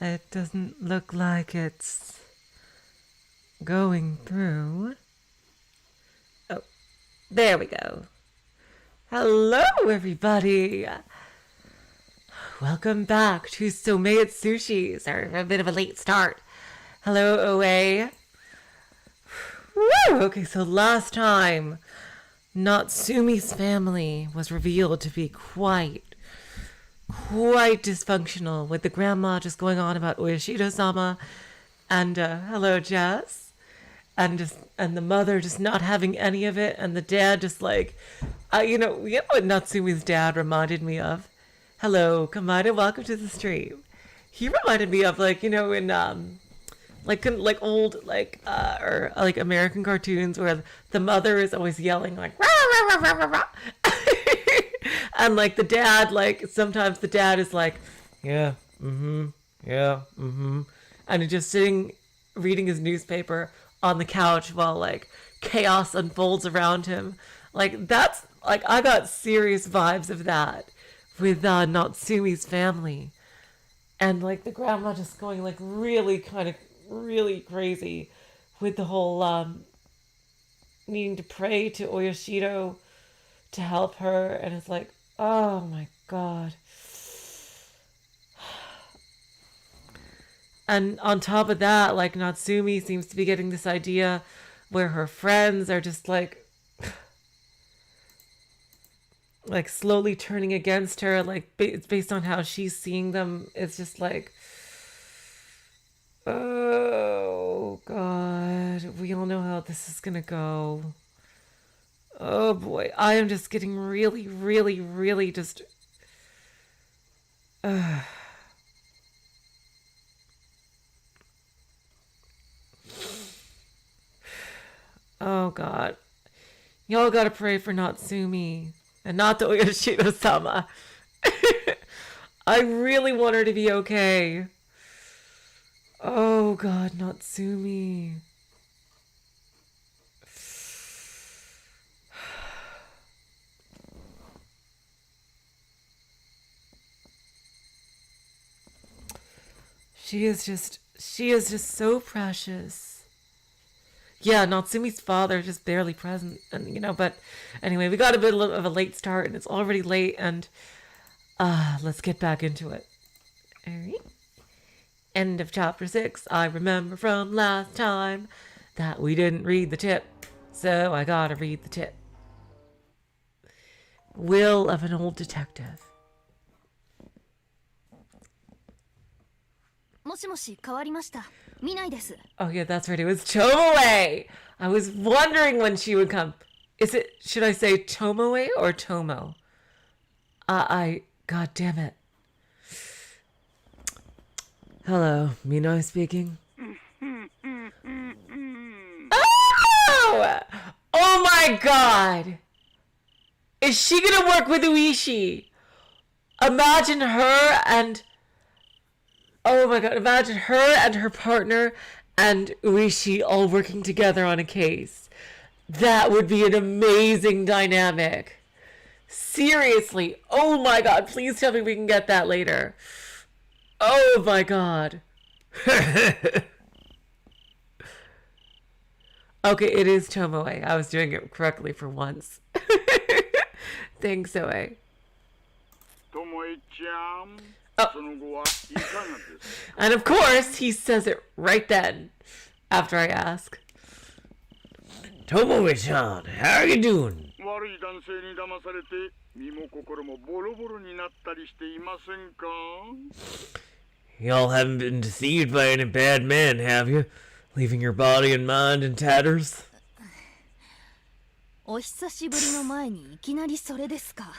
It doesn't look like it's going through. Oh, there we go. Hello, everybody. Welcome back to Someutsushi. Sorry for a bit of a late start. Hello, OA. Woo! Okay, so last time, Natsumi's family was revealed to be quite dysfunctional, with the grandma just going on about Oyashido-sama, and hello, Jess, and the mother just not having any of it, and the dad just like, you know what Natsumi's dad reminded me of? Hello, Kamada, welcome to the stream. He reminded me of, like, you know, in like old or like American cartoons where the mother is always yelling like rah, rah, rah, rah, rah, rah. And like the dad, like sometimes the dad is like, yeah, yeah, and he's just sitting reading his newspaper on the couch while like chaos unfolds around him. Like that's like, I got serious vibes of that with Natsumi's family, and like the grandma just going like really crazy with the whole needing to pray to Oyashido to help her, and it's like, oh my god. And on top of that, like Natsumi seems to be getting this idea where her friends are just like slowly turning against her, like it's based on how she's seeing them. It's just like, oh god, we all know how this is gonna go. Oh boy, I am just getting really just oh god. Y'all gotta pray for Natsumi and not the Oyashido-sama. I really want her to be okay. Oh god, Natsumi. She is just so precious. Yeah, Natsumi's father is just barely present, and you know, but anyway, we got a bit of a late start, and it's already late, and let's get back into it. All right. End of chapter 6. I remember from last time that we didn't read the tip, so I gotta read the tip. Will of an old detective. もしもし、変わりました。見ないです。 Oh yeah, that's right. It was Tomoe. I was wondering when she would come. Should I say Tomoe or Tomo? God damn it. Hello, Minoi speaking. Oh! Oh my god! Is she gonna work with Uishi? Imagine her and... Oh my god, imagine her and her partner and Uishi all working together on a case. That would be an amazing dynamic. Seriously. Oh my god, please tell me we can get that later. Oh my god. Okay, it is Tomoe. I was doing it correctly for once. Thanks, Oe. Tomoe-chan. Oh. And of course, he says it right then, after I ask. Tomoe-chan, how are you doing? Y'all haven't been deceived by any bad men, have you? Leaving your body and mind in tatters? お久しぶりの前にいきなりそれですか。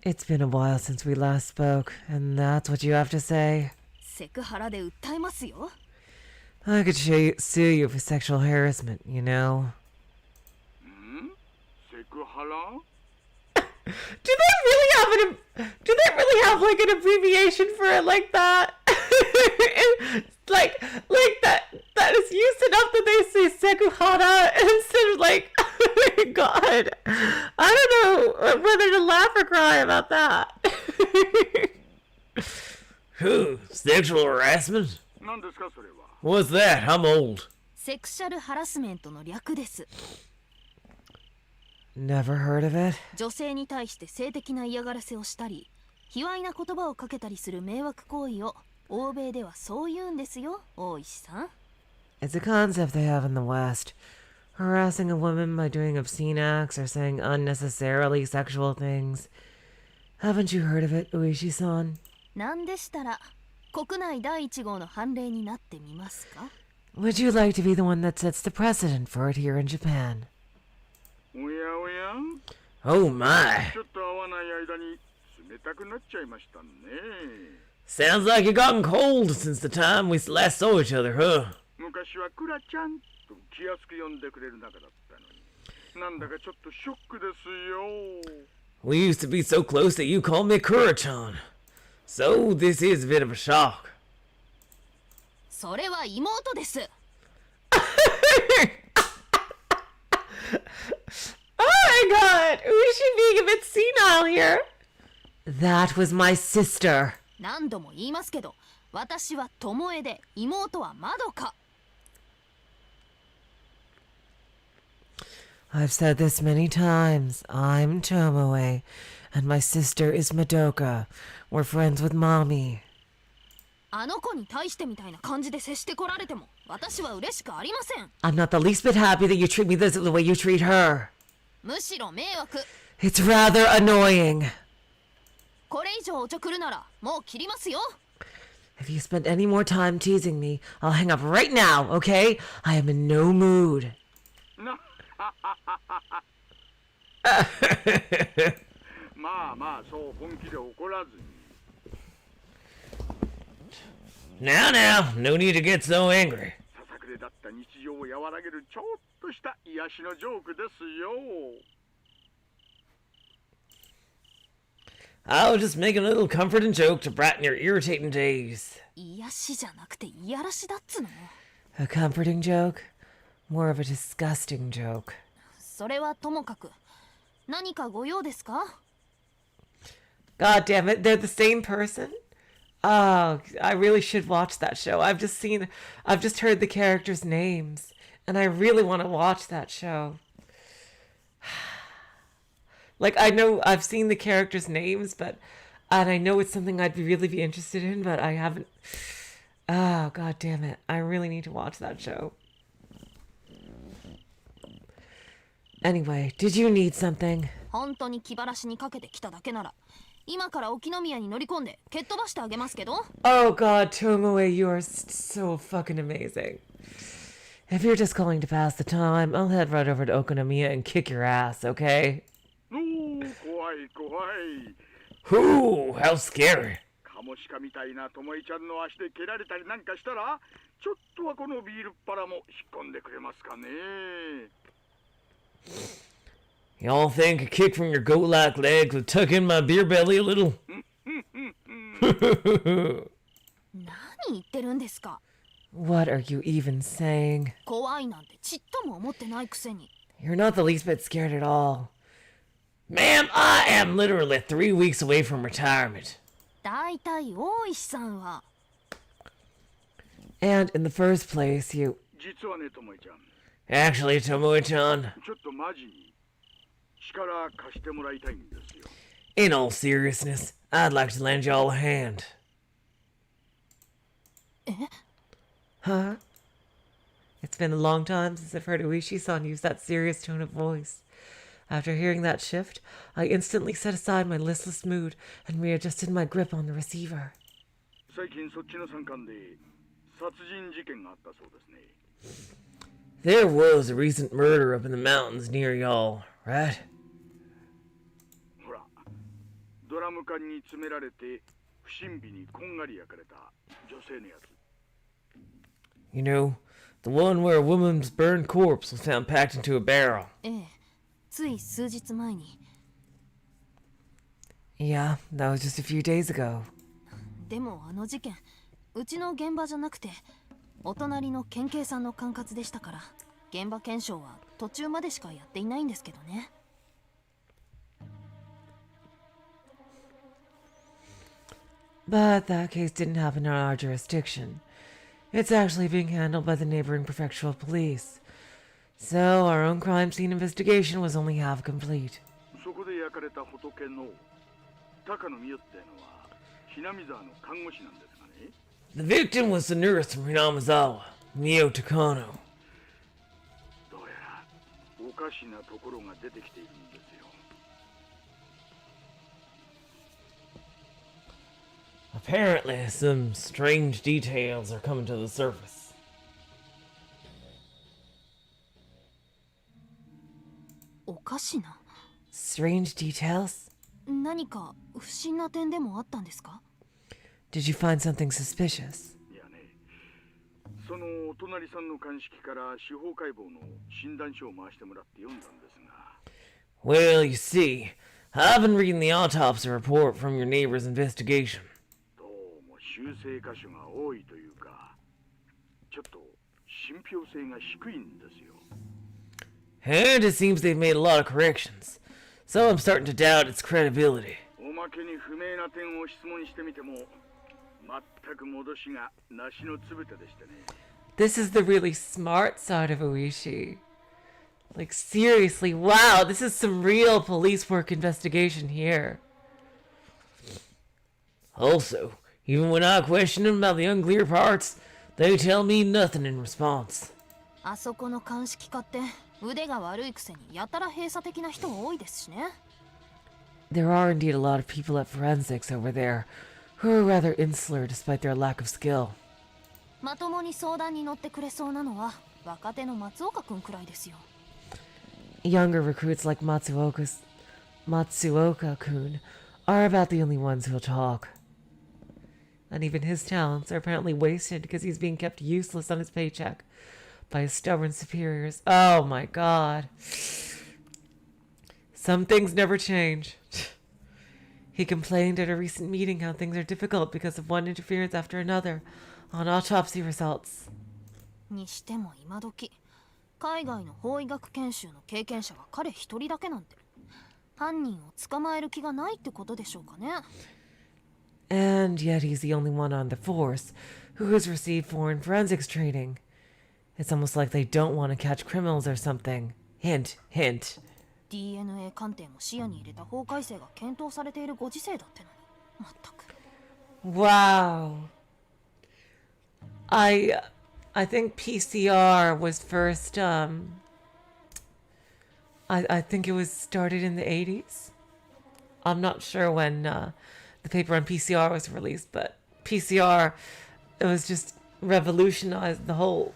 It's been a while since we last spoke, and that's what you have to say? セクハラで訴えますよ。 I could sue you for sexual harassment, you know? Sekuhara? Do they really have like an abbreviation for it like that? like that is used enough that they say Sekuhara instead of like, oh my god. I don't know whether to laugh or cry about that. Who? Sexual harassment? 何ですかそれは。 What's that? I'm old. セクシャルハラスメントの略です。 Never heard of it? 女性に対して性的な嫌がらせをしたり、卑猥な言葉をかけたりする迷惑行為を欧米ではそう言うんですよ、大石さん。 It's a concept they have in the West. Harassing a woman by doing obscene acts or saying unnecessarily sexual things. Haven't you heard of it, Uishi-san? なんでしたら国内第1号の判例になってみますか？ Would you like to be the one that sets the precedent for it here in Japan? おやおや Oh my. ちょっと会わない間に冷たくなっちゃいましたね。 Sounds like you've gotten cold since the time we last saw each other, huh? 昔はクラちゃんと気安く呼んでくれる仲だったのに、なんだかちょっとショックですよ。 We used to be so close that you called me Kura-chan. So this is a bit of a shock. それは妹です。 Oh my god! Uishi being a bit senile here. That was my sister. 何度も言いますけど、私は巴で妹はまどか。 I've said this many times. I'm Tomoe, and my sister is Madoka. We're friends with Mommy. あの子に対してみたいな感じで接してこられても私は嬉しくありません。 I'm not the least bit happy that you treat me this the way you treat her. むしろ迷惑。 It's rather annoying. これ以上おちょくるならもう切りますよ。 If you spend any more time teasing me, I'll hang up right now, okay? I am in no mood. まあまあ、そう本気で怒らずに。 Now, no need to get so angry. ささくれだった日常を和らげるちょっとした癒しのジョークですよ。 I'll just make a little comforting joke to brighten your irritating days. 癒しじゃなくていやらしだっつの。 A comforting joke? More of a disgusting joke. それはともかく。何かご用ですか？ God damn it, they're the same person? Oh, I really should watch that show. I've just heard the characters' names, and I really want to watch that show. Like, I know I've seen the characters' names, and I know it's something I'd really be interested in, but I haven't. Oh, god damn it. I really need to watch that show. Anyway, did you need something? 本当に気晴らしにかけてきただけなら、今から沖宮に乗り込んで蹴っ飛ばしてあげますけど。 Oh god, Tomoe, you are so fucking amazing. If you're just calling to pass the time, I'll head right over to Okonomiya and kick your ass, okay? おー、怖い怖い。 Whoo, how scary. カモシカみたいなともえちゃんの足で蹴られたりなんかしたら、ちょっとはこのビールっ腹も引っ込んでくれますかね。 Y'all think a kick from your goat-like legs would tuck in my beer belly a little? 何言ってるんですか？ What are you even saying? 怖いなんてちっとも思ってないくせに。 You're not the least bit scared at all. Ma'am, I am literally 3 weeks away from retirement. だいたい大石さんは。 And in the first place, you... 実はね、ともえちゃん。 Actually, Tomoe-chan, ちょっとマジに力貸してもらいたいんですよ。 in all seriousness, I'd like to lend y'all a hand. Huh? It's been a long time since I've heard Uishi-san use that serious tone of voice. After hearing that shift, I instantly set aside my listless mood and readjusted my grip on the receiver. 最近そっちの山間で殺人事件があったそうですね。 There was a recent murder up in the mountains near y'all, right? ほら、ドラム缶に詰められて不審火にこんがり焼かれた女性のやつ。 You know, the one where a woman's burned corpse was found packed into a barrel. ええ、つい数日前に。 Yeah, that was just a few days ago. でもあの事件、うちの現場じゃなくてお隣の県警さんの管轄でしたから、現場検証は途中までしかやっていないんですけどね。But that case didn't happen in our jurisdiction. It's actually being handled by the neighboring prefectural police. So our own crime scene investigation was only half complete. そこで焼かれた仏の高野美代ってのはひなみ沢の看護師なんですがね。 The victim was the nurse from Hinamizawa, Mio Takano. どうやらおかしなところが出てきているんですよ。 Apparently, some strange details are coming to the surface. おかしな。 Strange details? 何か不審な点でもあったんですか？ Did you find something suspicious? いやね、そのお隣さんの鑑識から司法解剖の診断書を回してもらって読んだんですが。 Well, you see, I've been reading the autopsy report from your neighbor's investigation. どうも修正箇所が多いというか、ちょっと信憑性が低いんですよ。 And it seems they've made a lot of corrections, so I'm starting to doubt its credibility. おまけに不明な点を質問してみても、全く戻しがなしのつぶてでしてね。 This is the really smart side of Oishi. Like, seriously, wow, this is some real police work investigation here. Also, even when I question them about the unclear parts, they tell me nothing in response. あそこの鑑識家って腕が悪いくせにやたら閉鎖的な人多いですしね。 There are indeed a lot of people at forensics over there who are rather insular despite their lack of skill. まともに相談に乗ってくれそうなのは若手の松岡くんくらいですよ。 Younger recruits like Matsuoka-kun are about the only ones who'll talk. And even his talents are apparently wasted because he's being kept useless on his paycheck by his stubborn superiors. Oh my god. Some things never change. He complained at a recent meeting how things are difficult because of one interference after another on autopsy results. にしても今時海外の法医学研修の経験者が彼一人だけなんて犯人を捕まえる気がないってことでしょうかね。 And yet he's the only one on the force who has received foreign forensics training. It's almost like they don't want to catch criminals or something. Hint, hint. DNA 鑑定も視野に入れた法改正が検討されているご時世だってのにまったく。 Wow. I think PCR was first I think it was started in the 80s. I'm not sure when the paper on PCR was released, but PCR, it was just revolutionized our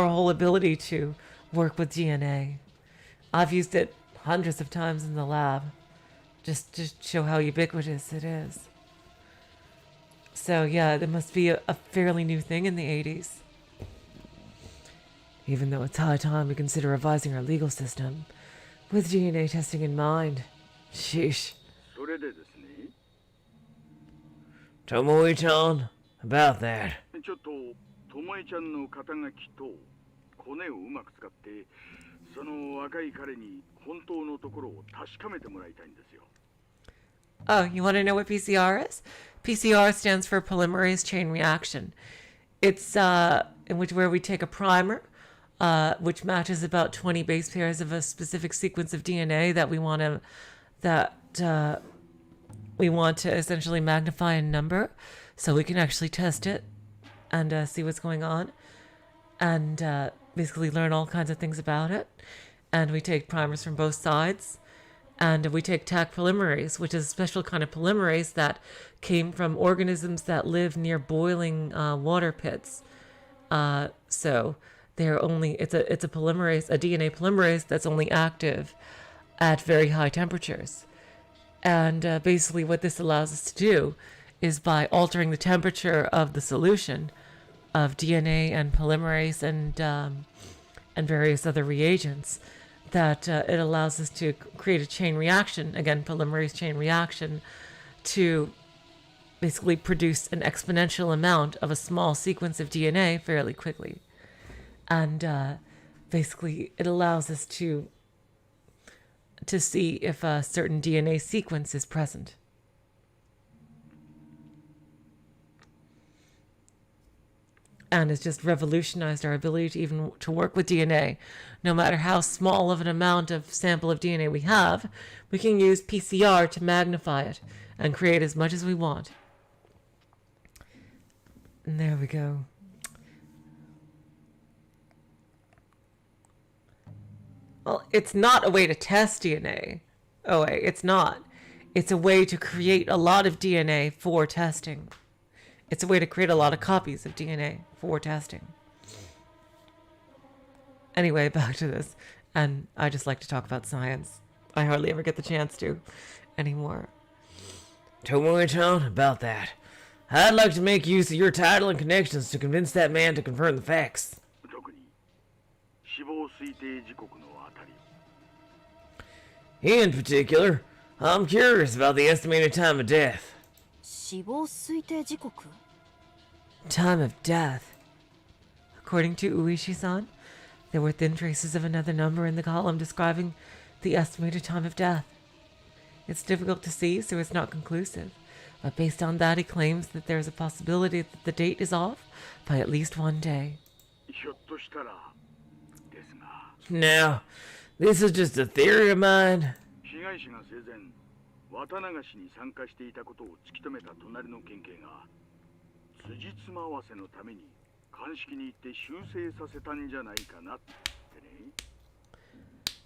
whole ability to work with DNA. I've used it hundreds of times in the lab just to show how ubiquitous it is. So yeah, it must be a fairly new thing in the 80s. Even though it's high time we consider revising our legal system with DNA testing in mind. Sheesh. それでですね、 Tomoe-chan, about that. ちょっとともえちゃんの肩書きとコネをうまく使ってその若い彼に本当のところを確かめてもらいたいんですよ。 Oh, you want to know what PCR is? PCR stands for polymerase chain reaction. It's where we take a primer, which matches about 20 base pairs of a specific sequence of DNA that we want to essentially magnify in number, so we can actually test it and see what's going on, and basically learn all kinds of things about it. And we take primers from both sides. And we take Taq polymerase, which is a special kind of polymerase that came from organisms that live near boiling water pits. So it's a polymerase, a DNA polymerase that's only active at very high temperatures. And basically what this allows us to do is by altering the temperature of the solution of DNA and polymerase and various other reagents, that it allows us to create a chain reaction, again, polymerase chain reaction, to basically produce an exponential amount of a small sequence of DNA fairly quickly. And basically it allows us to see if a certain DNA sequence is present. and has just revolutionized our ability to even to work with DNA. No matter how small of an amount of sample of DNA we have, we can use PCR to magnify it and create as much as we want. And there we go. Well, it's not a way to test DNA. Oh, wait, it's not. It's a way to create a lot of DNA for testing. It's a way to create a lot of copies of DNA for testing. Anyway, back to this. And I just like to talk about science. I hardly ever get the chance to anymore. Tomoe-chan, about that. I'd like to make use of your title and connections to convince that man to confirm the facts. 特に死亡推定時刻のあたり。 In particular, I'm curious about the estimated time of death. 死亡推定時刻 Time of death. According to Uishi-san, there were thin traces of another number in the column describing the estimated time of death. It's difficult to see, so it's not conclusive. But based on that, he claims that there is a possibility that the date is off by at least one day. ひょっとしたらですが、 Now, this is just a theory of mine. 被害者が生前綿流しに参加していたことを突き止めた隣の県警が辻褄合わせのために鑑識に行って修正させたんじゃないかなってね。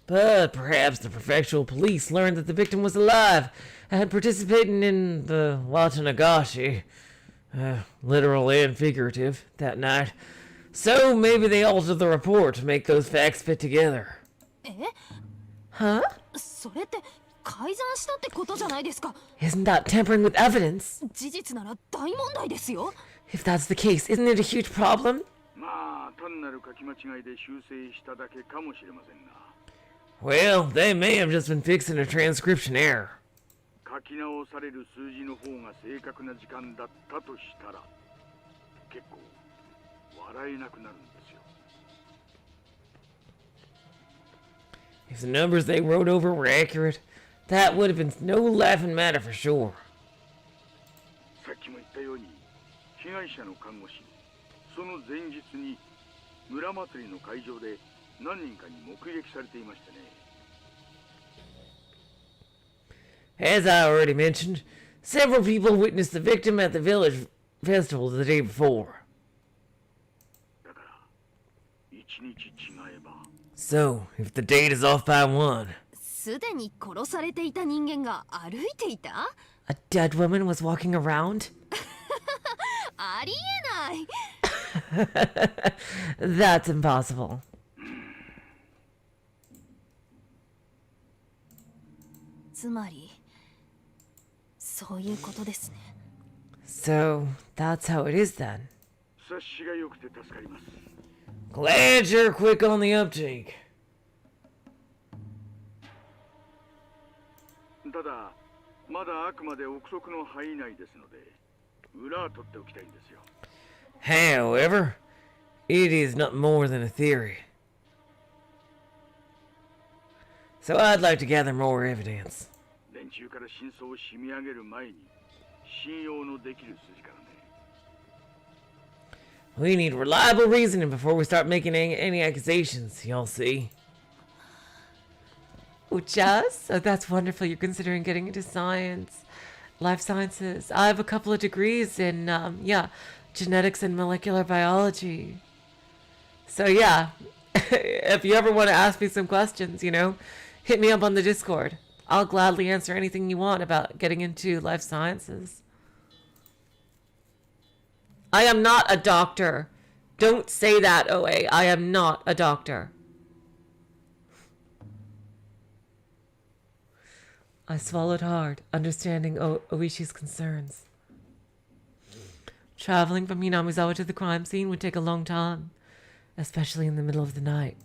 But perhaps the prefectural police learned that the victim was alive and had participated in the Watanagashi, literal and figurative, that night. So maybe they altered the report to make those facts fit together. え Huh? それって改ざんしたってことじゃないですか Isn't that tampering with evidence? 事実なら大問題ですよ If that's the case, isn't it a huge problem? まあ単なる書き間違いで修正しただけかもしれませんが、 Well, they may have just been fixing a transcription error. 書き直される数字の方が正確な時間だったとしたら結構笑えなくなるんですよ。 If the numbers they wrote over were accurate, that would have been no laughing matter for sure. さっきも言ったように被害者の看護師、その前日に村祭りの会場で何人かに目撃されていましたね。 As I already mentioned, several people witnessed the victim at the village festival the day before. だから一日違えば So, if the date is off by one, すでに殺されていた人間が歩いていた A dead woman was walking around? ありえない That's impossible. つまりそういうことですね So, that's how it is then. 察しが良くて助かります。 glad you're quick on the uptake. ただまだあくまで憶測の範囲内ですので裏は取っておきたいんですよ。 However, it is not more than a theory. So I'd like to gather more evidence. 連中から真相を締め上げる前に信用のできる筋からね。 We need reliable reasoning before we start making any accusations, y'all see. Oh, Jess? Oh, that's wonderful. You're considering getting into science, life sciences. I have a couple of degrees in, genetics and molecular biology. So, yeah, if you ever want to ask me some questions, hit me up on the Discord. I'll gladly answer anything you want about getting into life sciences. I am not a doctor. Don't say that, OA. I am not a doctor. I swallowed hard, understanding Oishi's concerns. Traveling from Hinamizawa to the crime scene would take a long time, especially in the middle of the night.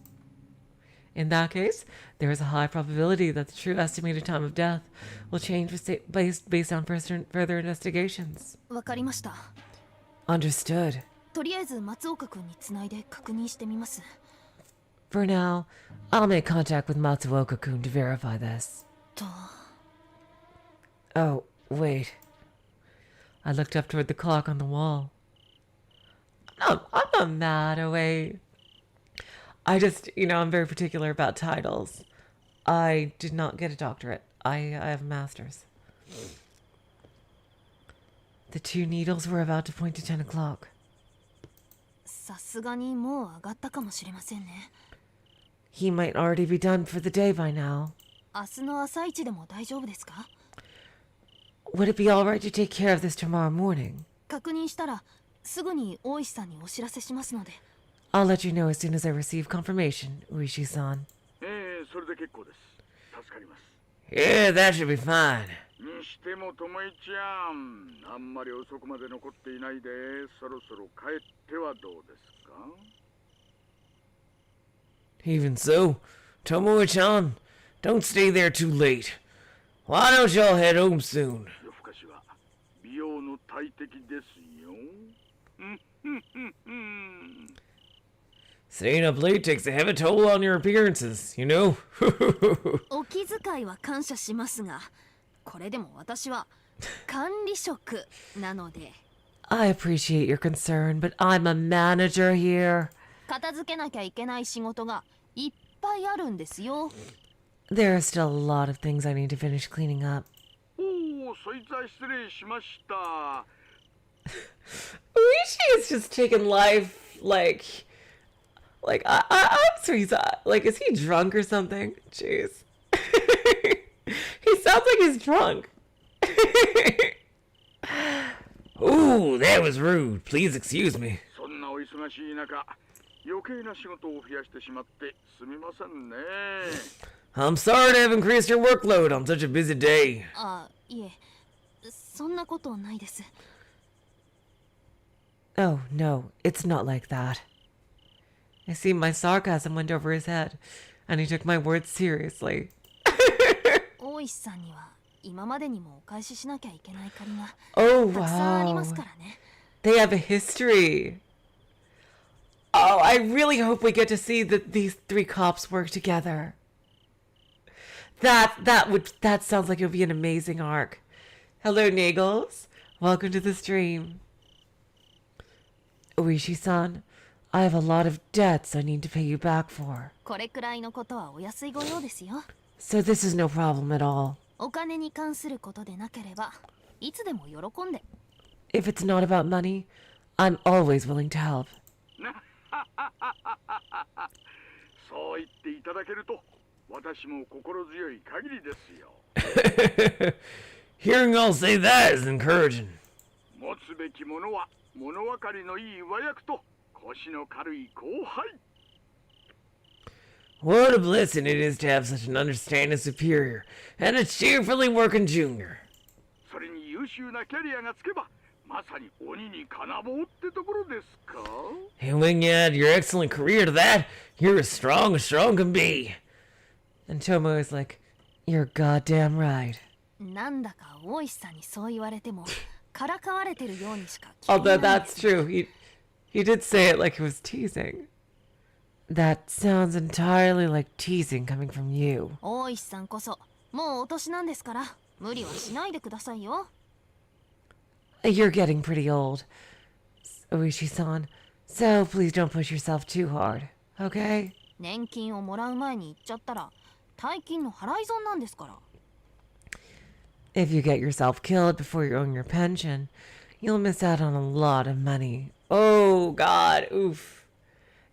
In that case, there is a high probability that the true estimated time of death will change based on further investigations. わかりました Understood. とりあえず松岡君につないで確認してみます For now, I'll make contact with Matsuoka-kun to verify this. と Oh, wait. I looked up toward the clock on the wall. I'm not mad. Oh wait, I just I'm very particular about titles. I did not get a doctorate. I have a master's. The two needles were about to point to 10 o'clock. さすがにもう上がったかもしれませんね。 He might already be done for the day by now. 明日の朝一でも大丈夫ですか？ Would it be alright to take care of this tomorrow morning? 確認したらすぐに大石さんにお知らせしますので。 I'll let you know as soon as I receive confirmation, Uishi-san. それで結構です。助かります。 Yeah, that should be fine. にしてもともいちゃん、あんまり遅くまで残っていないで、そろそろ帰ってはどうですか？ Even so, Tomoe-chan, don't stay there too late. Why don't y'all head home soon? 夜更かしは美容の大敵ですよ。Staying up late takes a heavy toll on your appearances, you know? お気遣いは感謝しますが、これでも私は管理職なので。 I appreciate your concern, but I'm a manager here. 片付けなきゃいけない仕事がいっぱいあるんですよ。 There are still a lot of things I need to finish cleaning up. おお、そいつは失礼しました。Uishi is just taking life I'm sorry, is he drunk or something? Jeez. He sounds like he's drunk. Ooh, that was rude. Please excuse me. そんなお忙しい中、余計な仕事を増やしてしまってすみませんね。 I'm sorry to have increased your workload on such a busy day. あ、いえ、そんなことないです。 Oh, no, it's not like that. I see my sarcasm went over his head, and he took my words seriously. 大石さんには今までにもお返ししなきゃいけない借りが Oh, たくさんあります wow. からね。 They have a history. Oh, I really hope we get to see that these three cops work together. That sounds like it would be an amazing arc. Hello, Nagels. Welcome to the stream. Uishi-san, I have a lot of debts I need to pay you back for. これくらいのことはお安いご用ですよ。 So this is no problem at all. お金に関することでなければいつでも喜んで。 If it's not about money, I'm always willing to help. そう言っていただけると私も心強い限りですよ。 Hearing y'all say that is encouraging. 持つべきものは物分かりのいい和役と腰の軽い後輩。 What a blessing it is to have such an understanding superior and a cheerfully working junior. それに優秀なキャリアがつけばまさに鬼に金棒ってところですか？ And when you add your excellent career to that, you're as strong can be. And Tomo is like, you're goddamn right. なんだか大石さんにそう言われてもからかわれてるようにしか聞こ Although えないで that's す。 true. He did say it like he was teasing. That sounds entirely like teasing coming from you. 大石さんこそもうお年なんですから無理はしないでくださいよ。 You're getting pretty old, Oishi-san. So please don't push yourself too hard, okay? 年金をもらう前に言っちゃったら大金の払い損なんですから。 If you get yourself killed before you earn your pension, you'll miss out on a lot of money. Oh, God. Oof.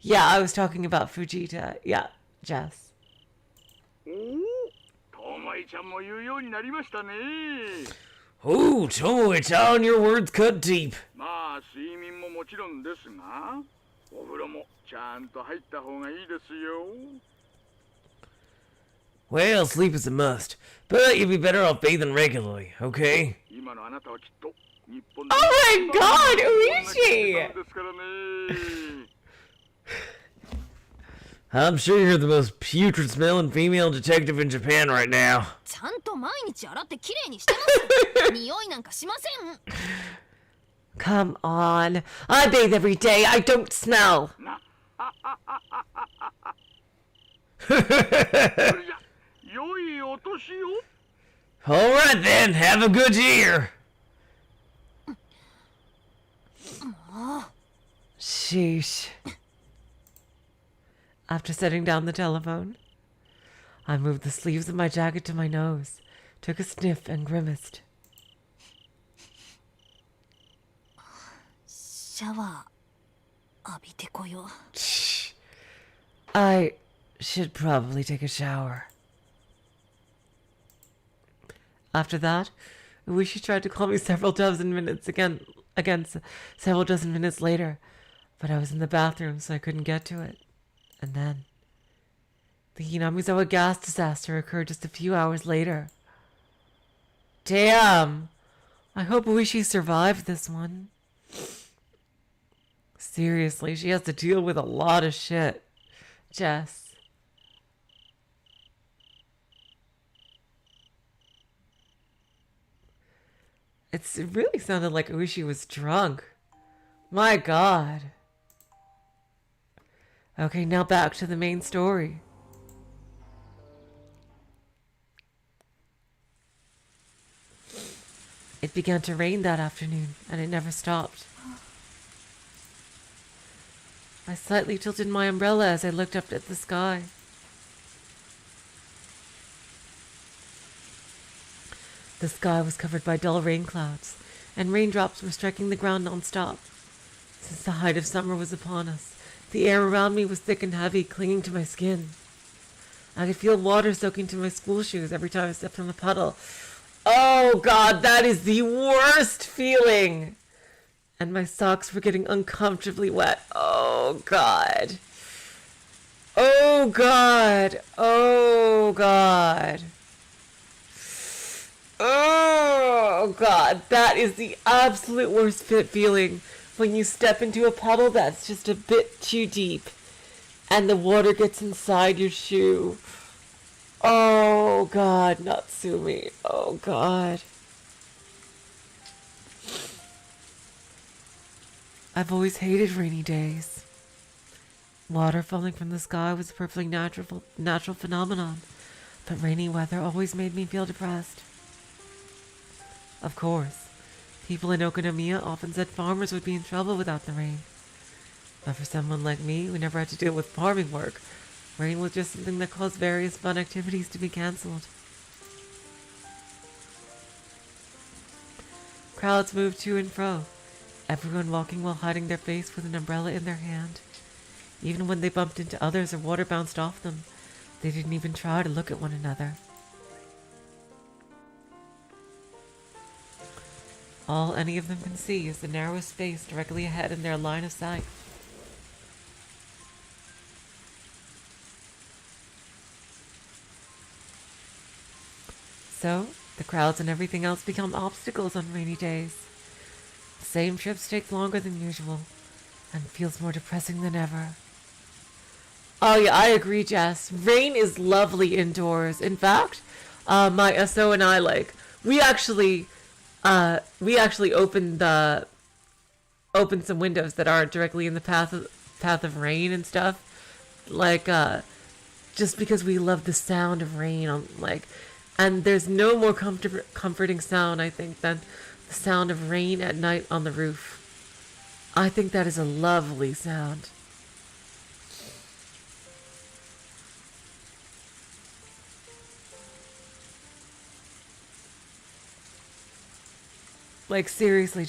Yeah, I was talking about Fujita. Yeah, Jess. おお、ともいちゃんも言うようになりましたね。 Ooh, Tomoe-chan, your words cut deep. まあ睡眠ももちろんですが、お風呂もちゃんと入った方がいいですよ。 Well, sleep is a must, but you'd be better off bathing regularly, okay? 今のあなたはきっと日本で Oh my God, Uishi! ですからね。 I'm sure you're the most putrid smelling female detective in Japan right now. ちゃんと毎日洗ってきれいにしてます匂いなんかしません。 Come on. I bathe every day. I don't smell. それじゃ良いお年を。 Alright then, have a good year. Sheesh. After setting down the telephone, I moved the sleeves of my jacket to my nose, took a sniff, and grimaced. シャワー浴びてこよう。 Shh. I should probably take a shower. After that, Uishi tried to call me several dozen minutes several dozen minutes later, but I was in the bathroom, so I couldn't get to it. And then, the Hinamizawa gas disaster occurred just a few hours later. Damn! I hope Uishi survived this one. Seriously, she has to deal with a lot of shit. Jess. It really sounded like Uishi was drunk. My god. Okay, now back to the main story. It began to rain that afternoon, and it never stopped. I slightly tilted my umbrella as I looked up at the sky. The sky was covered by dull rain clouds, and raindrops were striking the ground non-stop. Since the height of summer was upon us, the air around me was thick and heavy, clinging to my skin. I could feel water soaking to my school shoes every time I stepped on a puddle. Oh god, that is the worst feeling! And my socks were getting uncomfortably wet. Oh god. Oh god. Oh god. Oh god, that is the absolute worst feeling when you step into a puddle that's just a bit too deep and the water gets inside your shoe. Oh god, Natsumi. Oh god. I've always hated rainy days. Water falling from the sky was a perfectly natural phenomenon, but rainy weather always made me feel depressed. Of course, people in Okonomiya often said farmers would be in trouble without the rain. But for someone like me who never had to deal with farming work, rain was just something that caused various fun activities to be cancelled. Crowds moved to and fro, everyone walking while hiding their face with an umbrella in their hand. Even when they bumped into others or water bounced off them, they didn't even try to look at one another. All any of them can see is the narrow space directly ahead in their line of sight. So, the crowds and everything else become obstacles on rainy days. The same trips take longer than usual, and feels more depressing than ever. Oh yeah, I agree, Jess. Rain is lovely indoors. In fact, my SO and I, we actually opened some windows that aren't directly in the path of rain and stuff. Just because we love the sound of rain, and there's no more comforting sound, I think, than the sound of rain at night on the roof. I think that is a lovely sound. Seriously,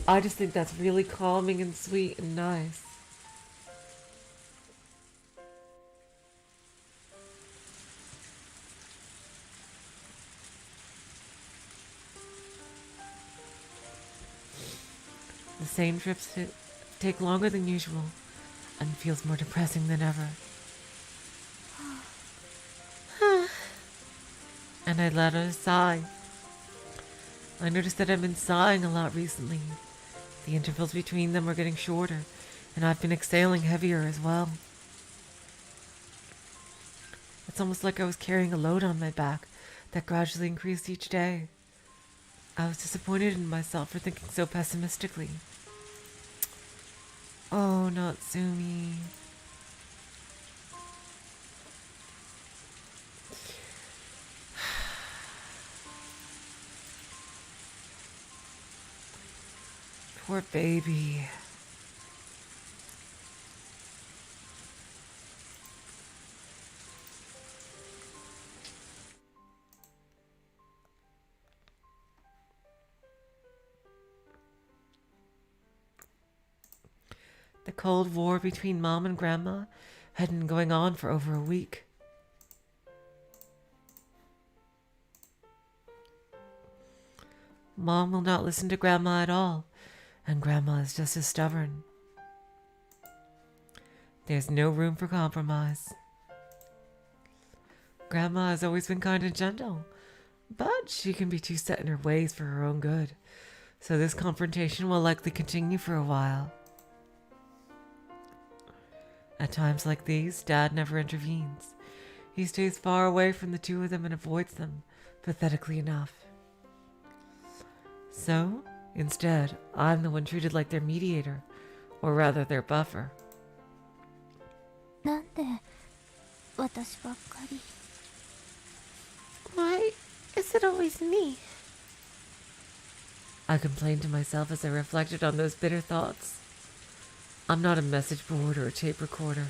I just think that's really calming and sweet and nice. The same trips take longer than usual and feels more depressing than ever. And I let out a sigh. I noticed that I've been sighing a lot recently. The intervals between them are getting shorter, and I've been exhaling heavier as well. It's almost like I was carrying a load on my back that gradually increased each day. I was disappointed in myself for thinking so pessimistically. Oh, Natsumi. Poor baby. The Cold War between Mom and Grandma had been going on for over a week. Mom will not listen to Grandma at all, and Grandma is just as stubborn. There's no room for compromise. Grandma has always been kind and gentle, but she can be too set in her ways for her own good, so this confrontation will likely continue for a while. At times like these, Dad never intervenes. He stays far away from the two of them and avoids them, pathetically enough. So, instead, I'm the one treated like their mediator, or rather their buffer. なんで私ばっかり。 Why is it always me? I complained to myself as I reflected on those bitter thoughts. I'm not a message board or a tape recorder.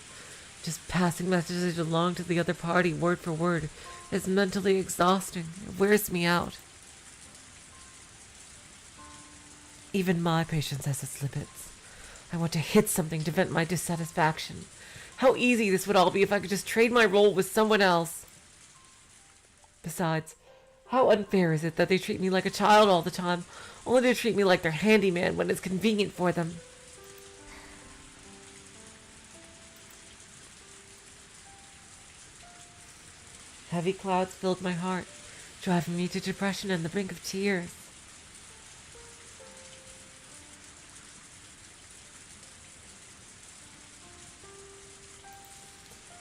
Just passing messages along to the other party word for word is mentally exhausting. It wears me out. Even my patience has its limits. I want to hit something to vent my dissatisfaction. How easy this would all be if I could just trade my role with someone else. Besides, how unfair is it that they treat me like a child all the time, only to treat me like their handyman when it's convenient for them? Heavy clouds filled my heart, driving me to depression and the brink of tears.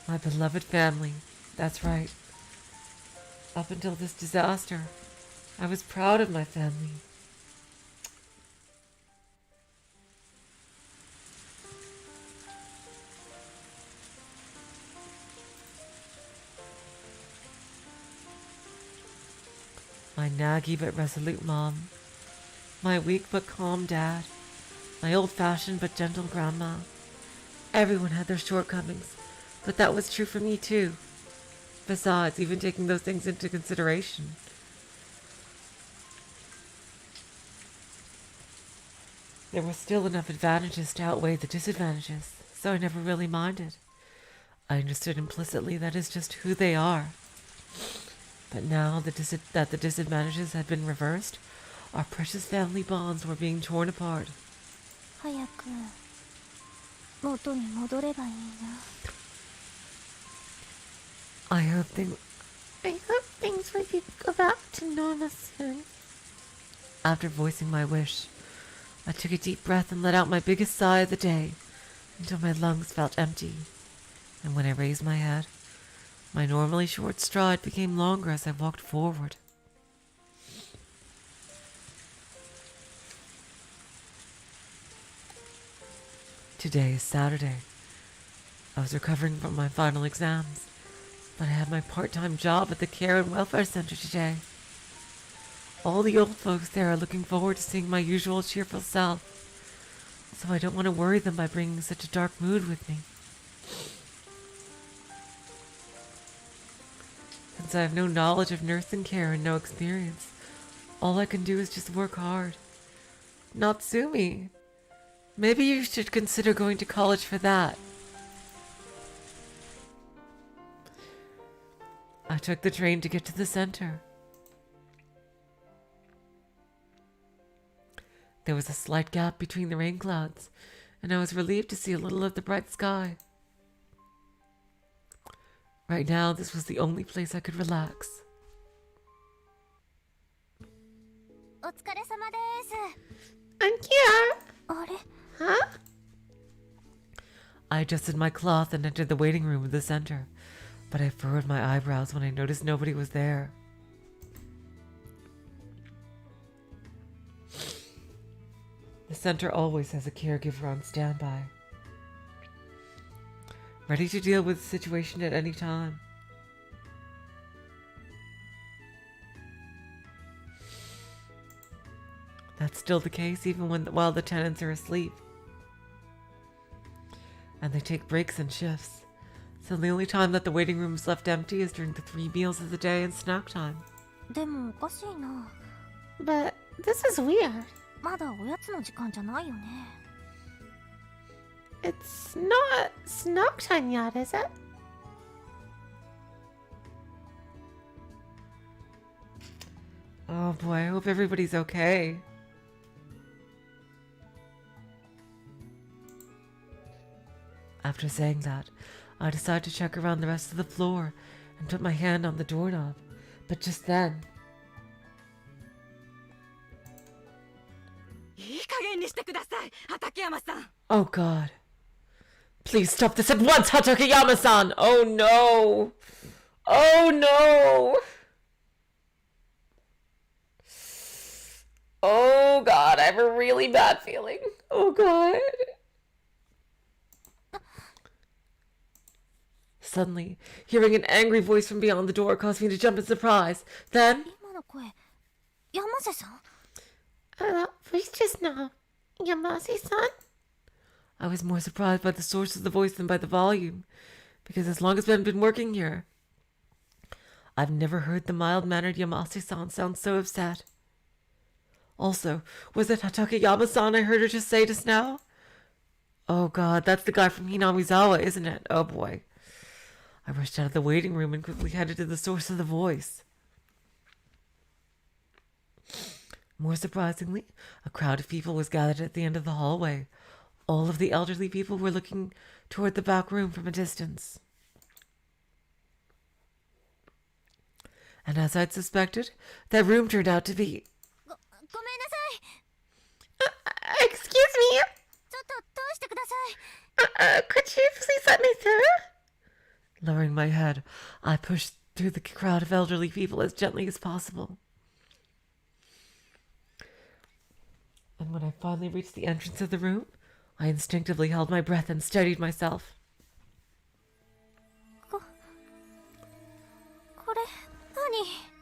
My beloved family, that's right. Up until this disaster, I was proud of my family. My naggy but resolute mom, my weak but calm dad, my old-fashioned but gentle grandma. Everyone had their shortcomings, but that was true for me too. Besides, even taking those things into consideration, there were still enough advantages to outweigh the disadvantages, so I never really minded. I understood implicitly that is just who they are. But now that the disadvantages had been reversed, our precious family bonds were being torn apart. 早く元に戻ればいいな。 I hope things will go back to normal soon. After voicing my wish, I took a deep breath and let out my biggest sigh of the day until my lungs felt empty. And when I raised my head, my normally short stride became longer as I walked forward. Today is Saturday. I was recovering from my final exams, but I had my part-time job at the Care and Welfare Center today. All the old folks there are looking forward to seeing my usual cheerful self, so I don't want to worry them by bringing such a dark mood with me. Since I have no knowledge of nursing care and no experience, all I can do is just work hard. Natsumi, maybe you should consider going to college for that. I took the train to get to the center. There was a slight gap between the rain clouds, and I was relieved to see a little of the bright sky. Right now, this was the only place I could relax. お疲れ様です。 I'm here! あれ Huh? I adjusted my cloth and entered the waiting room of the center, but I furrowed my eyebrows when I noticed nobody was there. The center always has a caregiver on standby, ready to deal with the situation at any time. That's still the case even while the tenants are asleep. And they take breaks and shifts, so the only time that the waiting room is left empty is during the 3 meals of the day and snack time. でもおかしいな。 But this is weird. まだおやつの時間じゃないよね。It's not snack time yet, is it? Oh boy, I hope everybody's okay. After saying that, I decide to check around the rest of the floor and put my hand on the doorknob. But just then... Oh god. Please stop this at once, Hatakeyama-san! Oh no! Oh no! Oh god, I have a really bad feeling. Oh god. Suddenly, hearing an angry voice from beyond the door caused me to jump in surprise. Then... That voice just now. Yamase-san? I was more surprised by the source of the voice than by the volume, because as long as I've been working here, I've never heard the mild-mannered Yamase-san sound so upset. Also, was it Hatakeyama-san I heard her just say just now? Oh god, that's the guy from Hinamizawa, isn't it? Oh boy. I rushed out of the waiting room and quickly headed to the source of the voice. More surprisingly, a crowd of people was gathered at the end of the hallway. All of the elderly people were looking toward the back room from a distance. And as I'd suspected, that room turned out to be... excuse me? Could you please let me through? Lowering my head, I pushed through the crowd of elderly people as gently as possible. And when I finally reached the entrance of the room, I instinctively held my breath and steadied myself.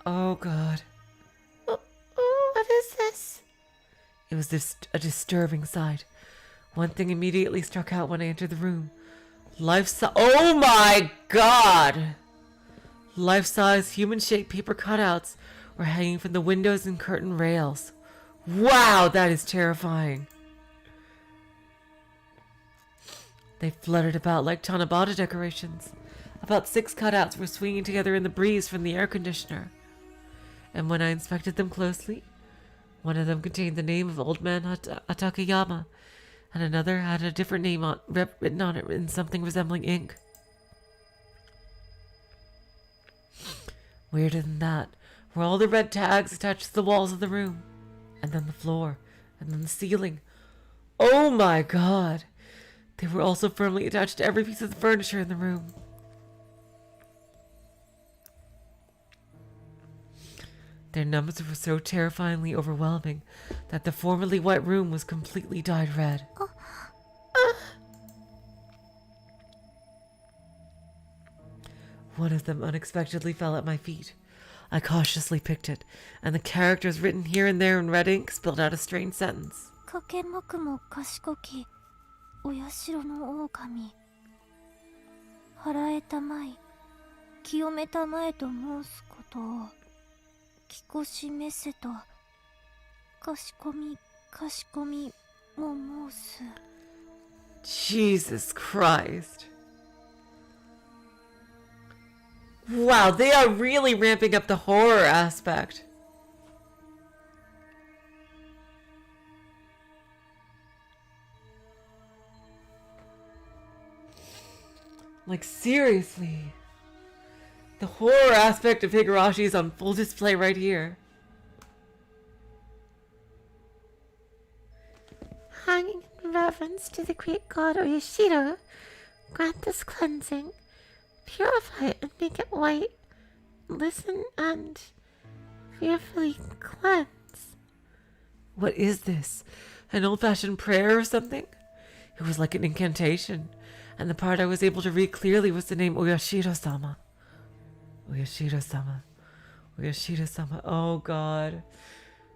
Oh god. What is this? It was a disturbing sight. One thing immediately struck out when I entered the room. Oh my god! Life-size, human-shaped paper cutouts were hanging from the windows and curtain rails. Wow, that is terrifying. They fluttered about like Tanabata decorations. About 6 cutouts were swinging together in the breeze from the air conditioner. And when I inspected them closely, one of them contained the name of Old Man Hatakeyama, and another had a different name written on it in something resembling ink. Weirder than that were all the red tags attached to the walls of the room, and then the floor, and then the ceiling. Oh my god! They were also firmly attached to every piece of the furniture in the room. Their numbers were so terrifyingly overwhelming that the formerly white room was completely dyed red. One of them unexpectedly fell at my feet. I cautiously picked it, and the characters written here and there in red ink spelled out a strange sentence. かけもくも賢きお社の狼払えたまい清めたまえと申すことをきこしめせとかしこみも申す Jesus Christ. Wow, they are really ramping up the horror aspect. Like, seriously. The horror aspect of Higurashi is on full display right here. Hanging in reverence to the great god Oyashiro, grant this cleansing. Purify it and make it white. Listen and fearfully cleanse. What is this? An old-fashioned prayer or something? It was like an incantation, and the part I was able to read clearly was the name Oyashiro-sama. Oyashiro-sama. Oyashiro-sama. Oh god.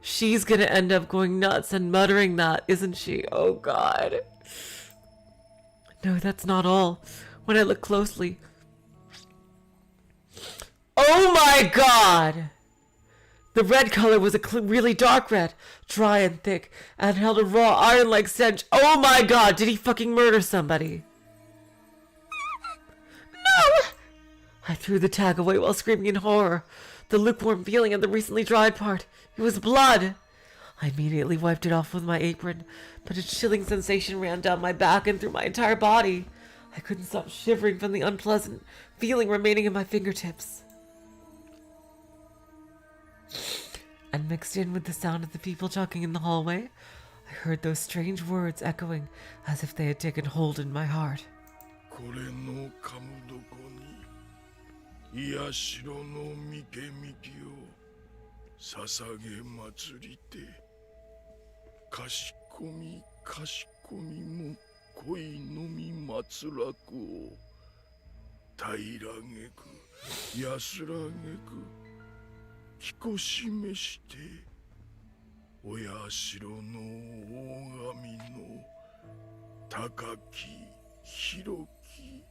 She's gonna end up going nuts and muttering that, isn't she? Oh god. No, that's not all. When I look closely... Oh my god! The red color was a really dark red, dry and thick, and held a raw iron-like stench. Oh my god, did he fucking murder somebody? No! I threw the tag away while screaming in horror. The lukewarm feeling of the recently dried part. It was blood. I immediately wiped it off with my apron, but a chilling sensation ran down my back and through my entire body. I couldn't stop shivering from the unpleasant feeling remaining in my fingertips. And mixed in with the sound of the people talking in the hallway, I heard those strange words echoing as if they had taken hold in my heart. これのカムどこに癒しろのみけみきを捧げ祭りてかしこみかしこみも恋のみ祭らくを平らげく安らげくきこしめしてお社の大神の高き広き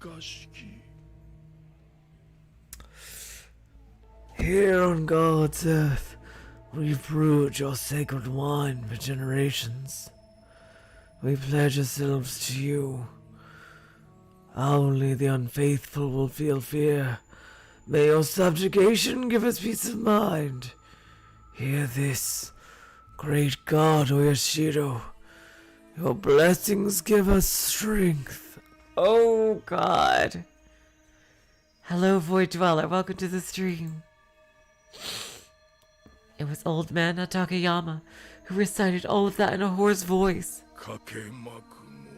生かしき Here on God's earth, we've brewed your sacred wine for generations. We pledge ourselves to you. Only the unfaithful will feel fear. May your subjugation give us peace of mind. Hear this, great God Oyashiro. Your blessings give us strength. Oh god. Hello, Void Dweller. Welcome to the stream. It was old man Takayama who recited all of that in a hoarse voice. かけまくも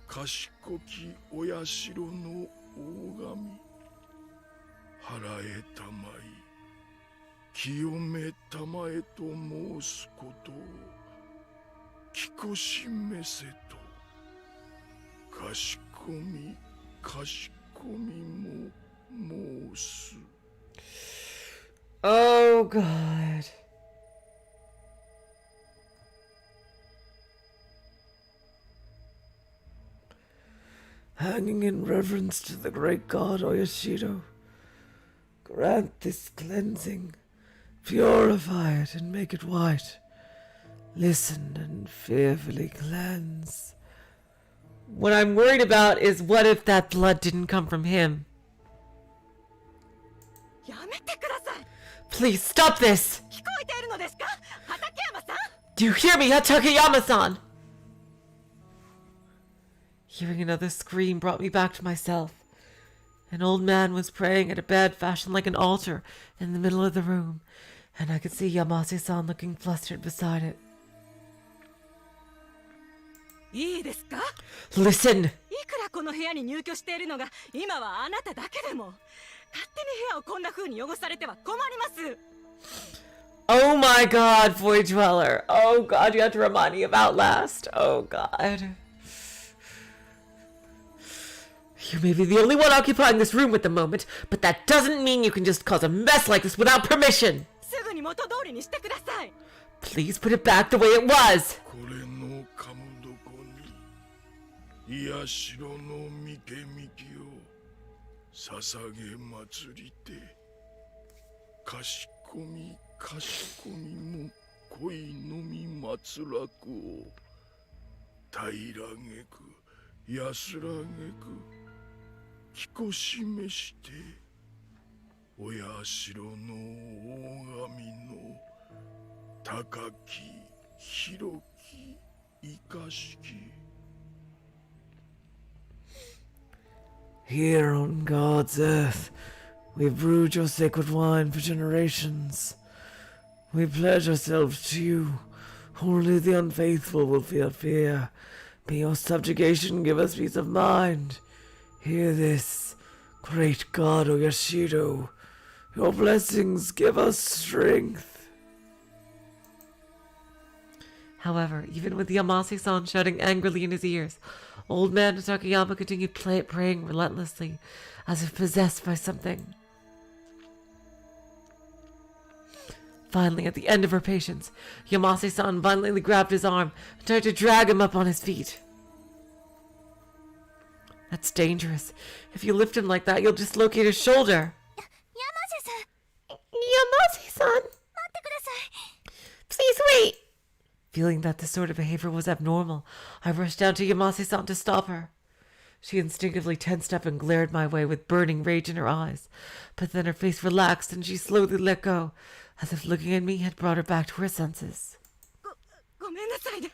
賢きお社の大神払えたまい清めたまえと申すことをきこしめせと賢み賢みも申す Oh god. Hanging in reverence to the great God Oyashiro, grant this cleansing, purify it and make it white. Listen and fearfully cleanse. What I'm worried about is what if that blood didn't come from him? Please stop this! Do you hear me, Takayama-san? Hearing another scream brought me back to myself. An old man was praying at a bed fashioned like an altar in the middle of the room, and I could see Yamase-san looking flustered beside it. Listen! いくらこの部屋に入居しているのが今はあなただけでも勝手に部屋をこんな風に汚されては困ります Oh my god, Void Dweller. Oh god, you have to remind me of Outlast. Oh god. You may be the only one occupying this room at the moment, but that doesn't mean you can just cause a mess like this without permission. すぐに元通りにしてください Please put it back the way it was. これのかむどこに癒しろのみけみきを捧げ祭りてかしこみかしこみも恋のみ祭らくを平らげく安らげくきこしめしてお社の大神の高き広き生かしき Here on God's earth, we've brewed your sacred wine for generations. We pledge ourselves to you. Only the unfaithful will feel fear. May your subjugation give us peace of mind. Hear this, great God Oyashiro. Your blessings give us strength. However, even with Yamase-san shouting angrily in his ears, old man Takayama continued praying relentlessly, as if possessed by something. Finally, at the end of her patience, Yamase-san violently grabbed his arm and tried to drag him up on his feet. That's dangerous. If you lift him like that, you'll dislocate his shoulder. Yamase-san. Please wait. Feeling that this sort of behavior was abnormal, I rushed down to Yamase-san to stop her. She instinctively tensed up and glared my way with burning rage in her eyes, but then her face relaxed and she slowly let go, as if looking at me had brought her back to her senses. ごめんなさいね。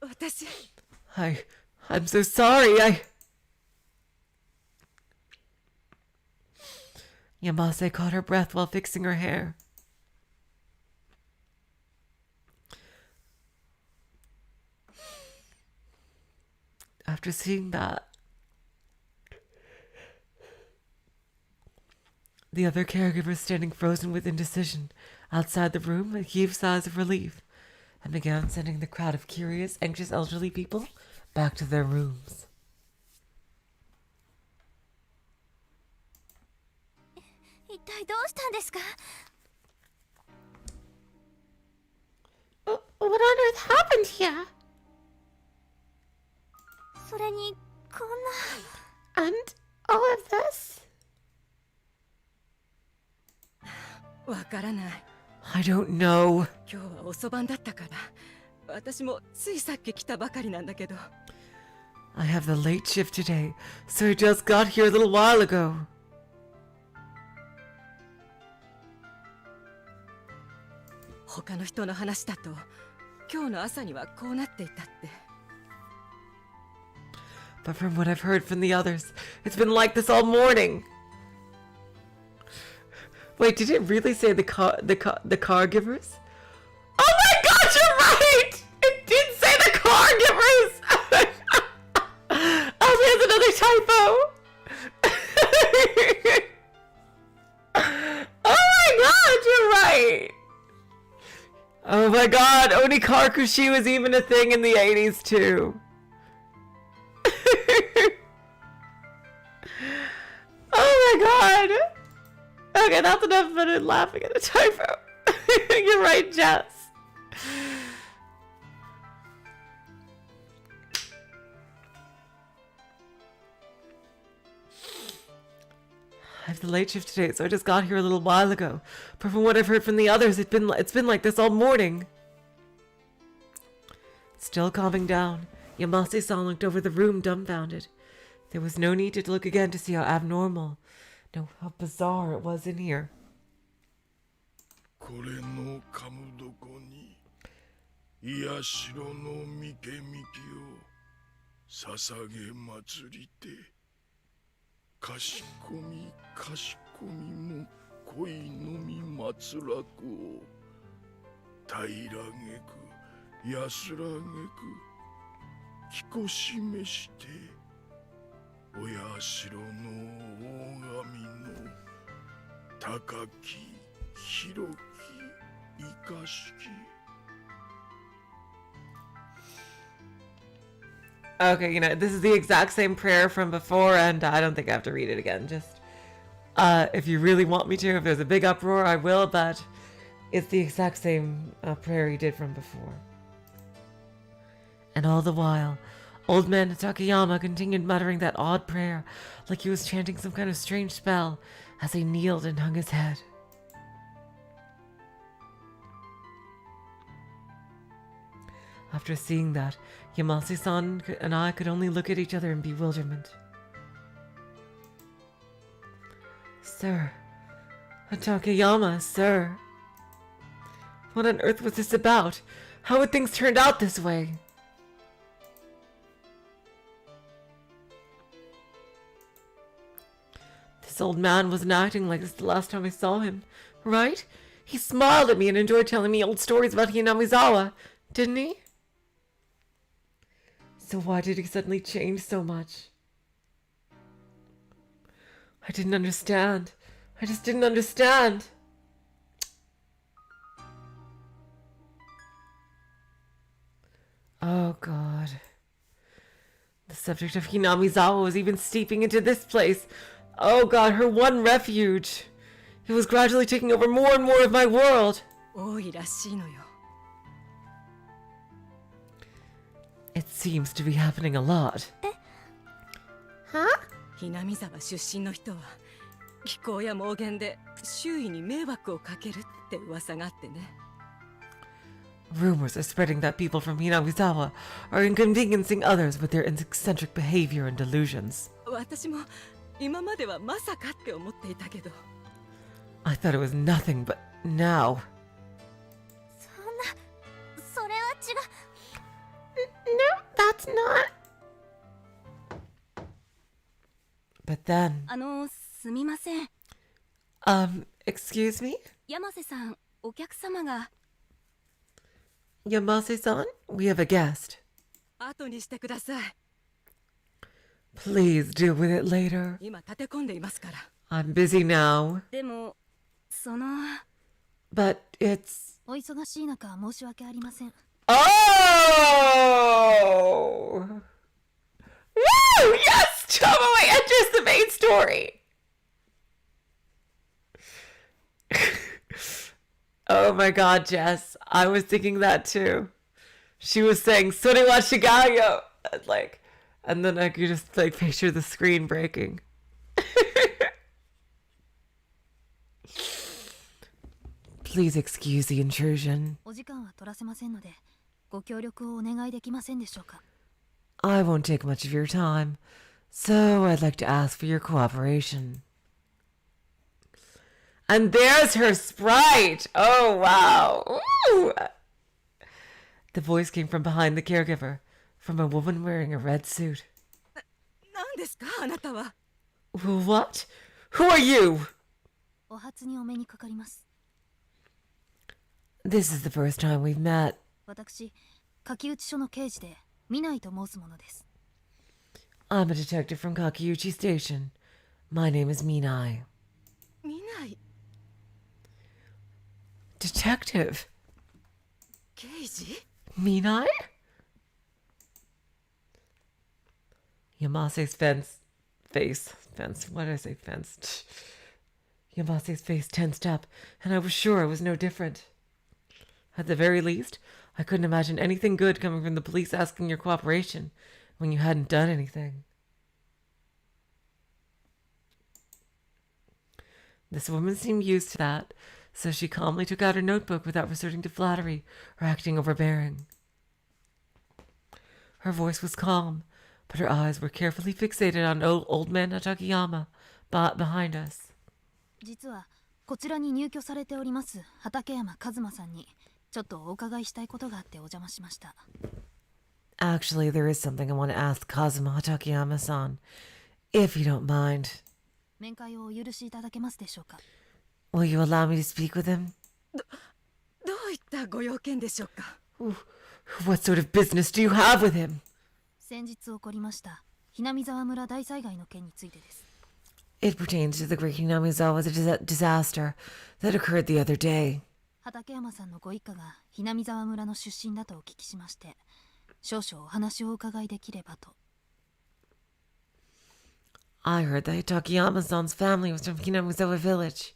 私 I'm so sorry. Yamase caught her breath while fixing her hair. After seeing that, the other caregivers standing frozen with indecision outside the room heaved sighs of relief and began sending the crowd of curious, anxious elderly people back to their rooms. 一体どうしたんですか？ What on earth happened here? それにこんな And all of this? わからない。 I don't know. 今日は遅番だったから。私もついさっき来たばかりなんだけど。 I have the late shift today, so I just got here a little while ago. 他の人の話だと、今日の朝にはこうなっていたって。 But from what I've heard from the others, it's been like this all morning. Wait, did it really say the caregivers? Oh my god, you're right! It did say the caregivers! Oh, there's another typo! Oh my god, you're right! Oh my god, Onikakushi was even a thing in the 80s too. Oh my god! Okay, that's enough fun in laughing at a typo. You're right, Jess. I have the late shift today, so I just got here a little while ago. But from what I've heard from the others, it's been like this all morning. Still calming down, Yamase-san looked over the room dumbfounded. There was no need to look again to see how abnormal, no, how bizarre it was in here. これのカムドコに癒しろのみけみきを捧げ祭りてかしこみかしこみも恋のみ祭らくを平らげく安らげくきこしめしてお社の大神の高き広き生かしき Okay, you know, this is the exact same prayer from before, and I don't think I have to read it again. Just, if you really want me to, if there's a big uproar, I will, but it's the exact same prayer he did from before. And all the while, old man Takayama continued muttering that odd prayer, like he was chanting some kind of strange spell, as he kneeled and hung his head. After seeing that, Yamase-san and I could only look at each other in bewilderment. Sir, Takayama, sir. What on earth was this about? How had things turned out this way? This old man wasn't acting like this the last time I saw him, right? He smiled at me and enjoyed telling me old stories about Hinamizawa, didn't he? So why did he suddenly change so much? I didn't understand. I just didn't understand. Oh god. The subject of Hinamizawa was even seeping into this place. Oh god, her one refuge. It was gradually taking over more and more of my world. 多いらしいのよ。 It seems to be happening a lot. Huh? ひなみ沢出身の人は気候や妄言で周囲に迷惑をかけるって噂があってね。 Rumors are spreading that people from Hinamizawa are inconveniencing others with their eccentric behavior and delusions. 私も今まではまさかって思っていたけど。 I thought it was nothing, but now... そんな、それは違う。 No, that's not... But then... すみません。excuse me? 山瀬さん、お客様が。 Yamase-san, we have a guest. 後にしてください。 Please deal with it later. 今立て込んでいますから。 I'm busy now. でも、But it's... お忙しい中、申し訳ありません。 Oh! Woo! Yes! Tomoe enters the main story! Oh my god, Jess. I was thinking that too. She was saying, Sore wa shigayo! And then I could just picture the screen breaking. Please excuse the intrusion. お時間は取らせませんので、ご協力をお願いできませんでしょうか。 I won't take much of your time, so I'd like to ask for your cooperation. And there's her sprite! Oh, wow! Ooh. The voice came from behind the caregiver, from a woman wearing a red suit. 何ですかあなたは。 What? Who are you? お初にお目にかかります。 This is the first time we've met. 私、柿内署の刑事で、見ないと申すものです。 I'm a detective from Kakiuchi Station. My name is Minai. 見ない。 Detective? 刑事？ Minai? Yamase's face. Why did I say fence? Yamase's face tensed up, and I was sure I was no different. At the very least, I couldn't imagine anything good coming from the police asking your cooperation when you hadn't done anything. This woman seemed used to that, so she calmly took out her notebook without resorting to flattery or acting overbearing. Her voice was calm, but her eyes were carefully fixated on old man Hatakeyama behind us. 実は、こちらに入居されております畠山一馬さんに、ちょっとお伺いしたいことがあってお邪魔しました。 Actually, there is something I want to ask Kazuma Hatakeyama-san, if you don't mind. 面会をお許しいただけますでしょうか。 Will you allow me to speak with him? どういったご用件でしょうか。 What sort of business do you have with him? 先日起こりましたひなみざわ村大災害の件についてです。 It pertains to the Great Hinamizawa disaster that occurred the other day. 畠山さんのご一家がひなみざわ村の出身だとお聞きしまして、少々お話をお伺いできればと。 I heard that Takeyama-san's family was from Hinamizawa village,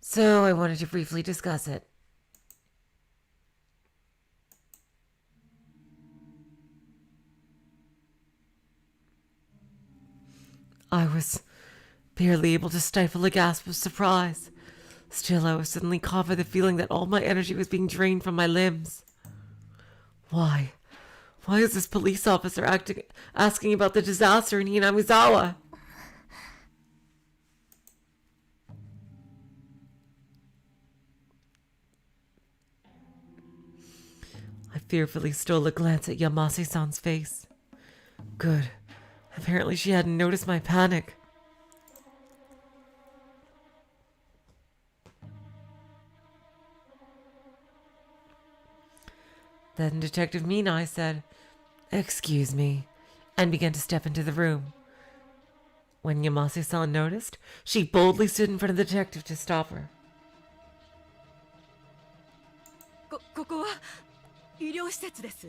so I wanted to briefly discuss it. I was barely able to stifle a gasp of surprise. Still, I was suddenly caught by the feeling that all my energy was being drained from my limbs. Why? Why is this police officer asking about the disaster in Hinamizawa? I fearfully stole a glance at Yamase-san's face. Good. Apparently she hadn't noticed my panic. Then Detective Minai said, "Excuse me," and began to step into the room. When Yamase-san noticed, she boldly stood in front of the detective to stop her. ここは医療施設です。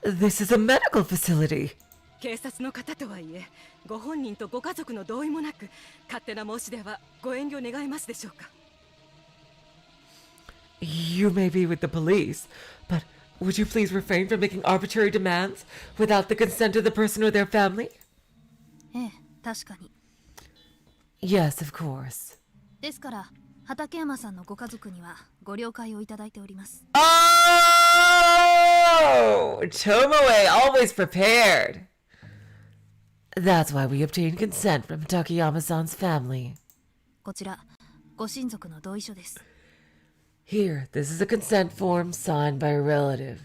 This is a medical facility. 警察の方とはいえ、ご本人とご家族の同意もなく勝手な申し出はご遠慮願えますでしょうか。 You may be with the police, but would you please refrain from making arbitrary demands without the consent of the person or their family? ええ、確かに。 Yes, of course. ですから畠山さんのご家族にはご了解をいただいております。 Oh! Tomoe, always prepared. That's why we obtained consent from Takayama-san's family. こちらご親族の同意書です。 Here, this is a consent form signed by a relative.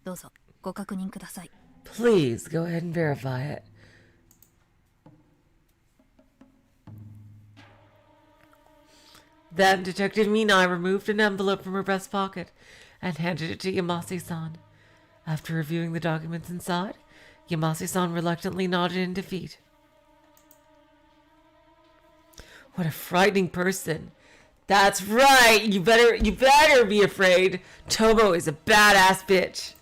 どうぞご確認ください。 Please go ahead and verify it. Then Detective Minai removed an envelope from her breast pocket and handed it to Yamase-san. After reviewing the documents inside, Yamase-san reluctantly nodded in defeat. What a frightening person. That's right. You better be afraid. Tomo is a badass bitch.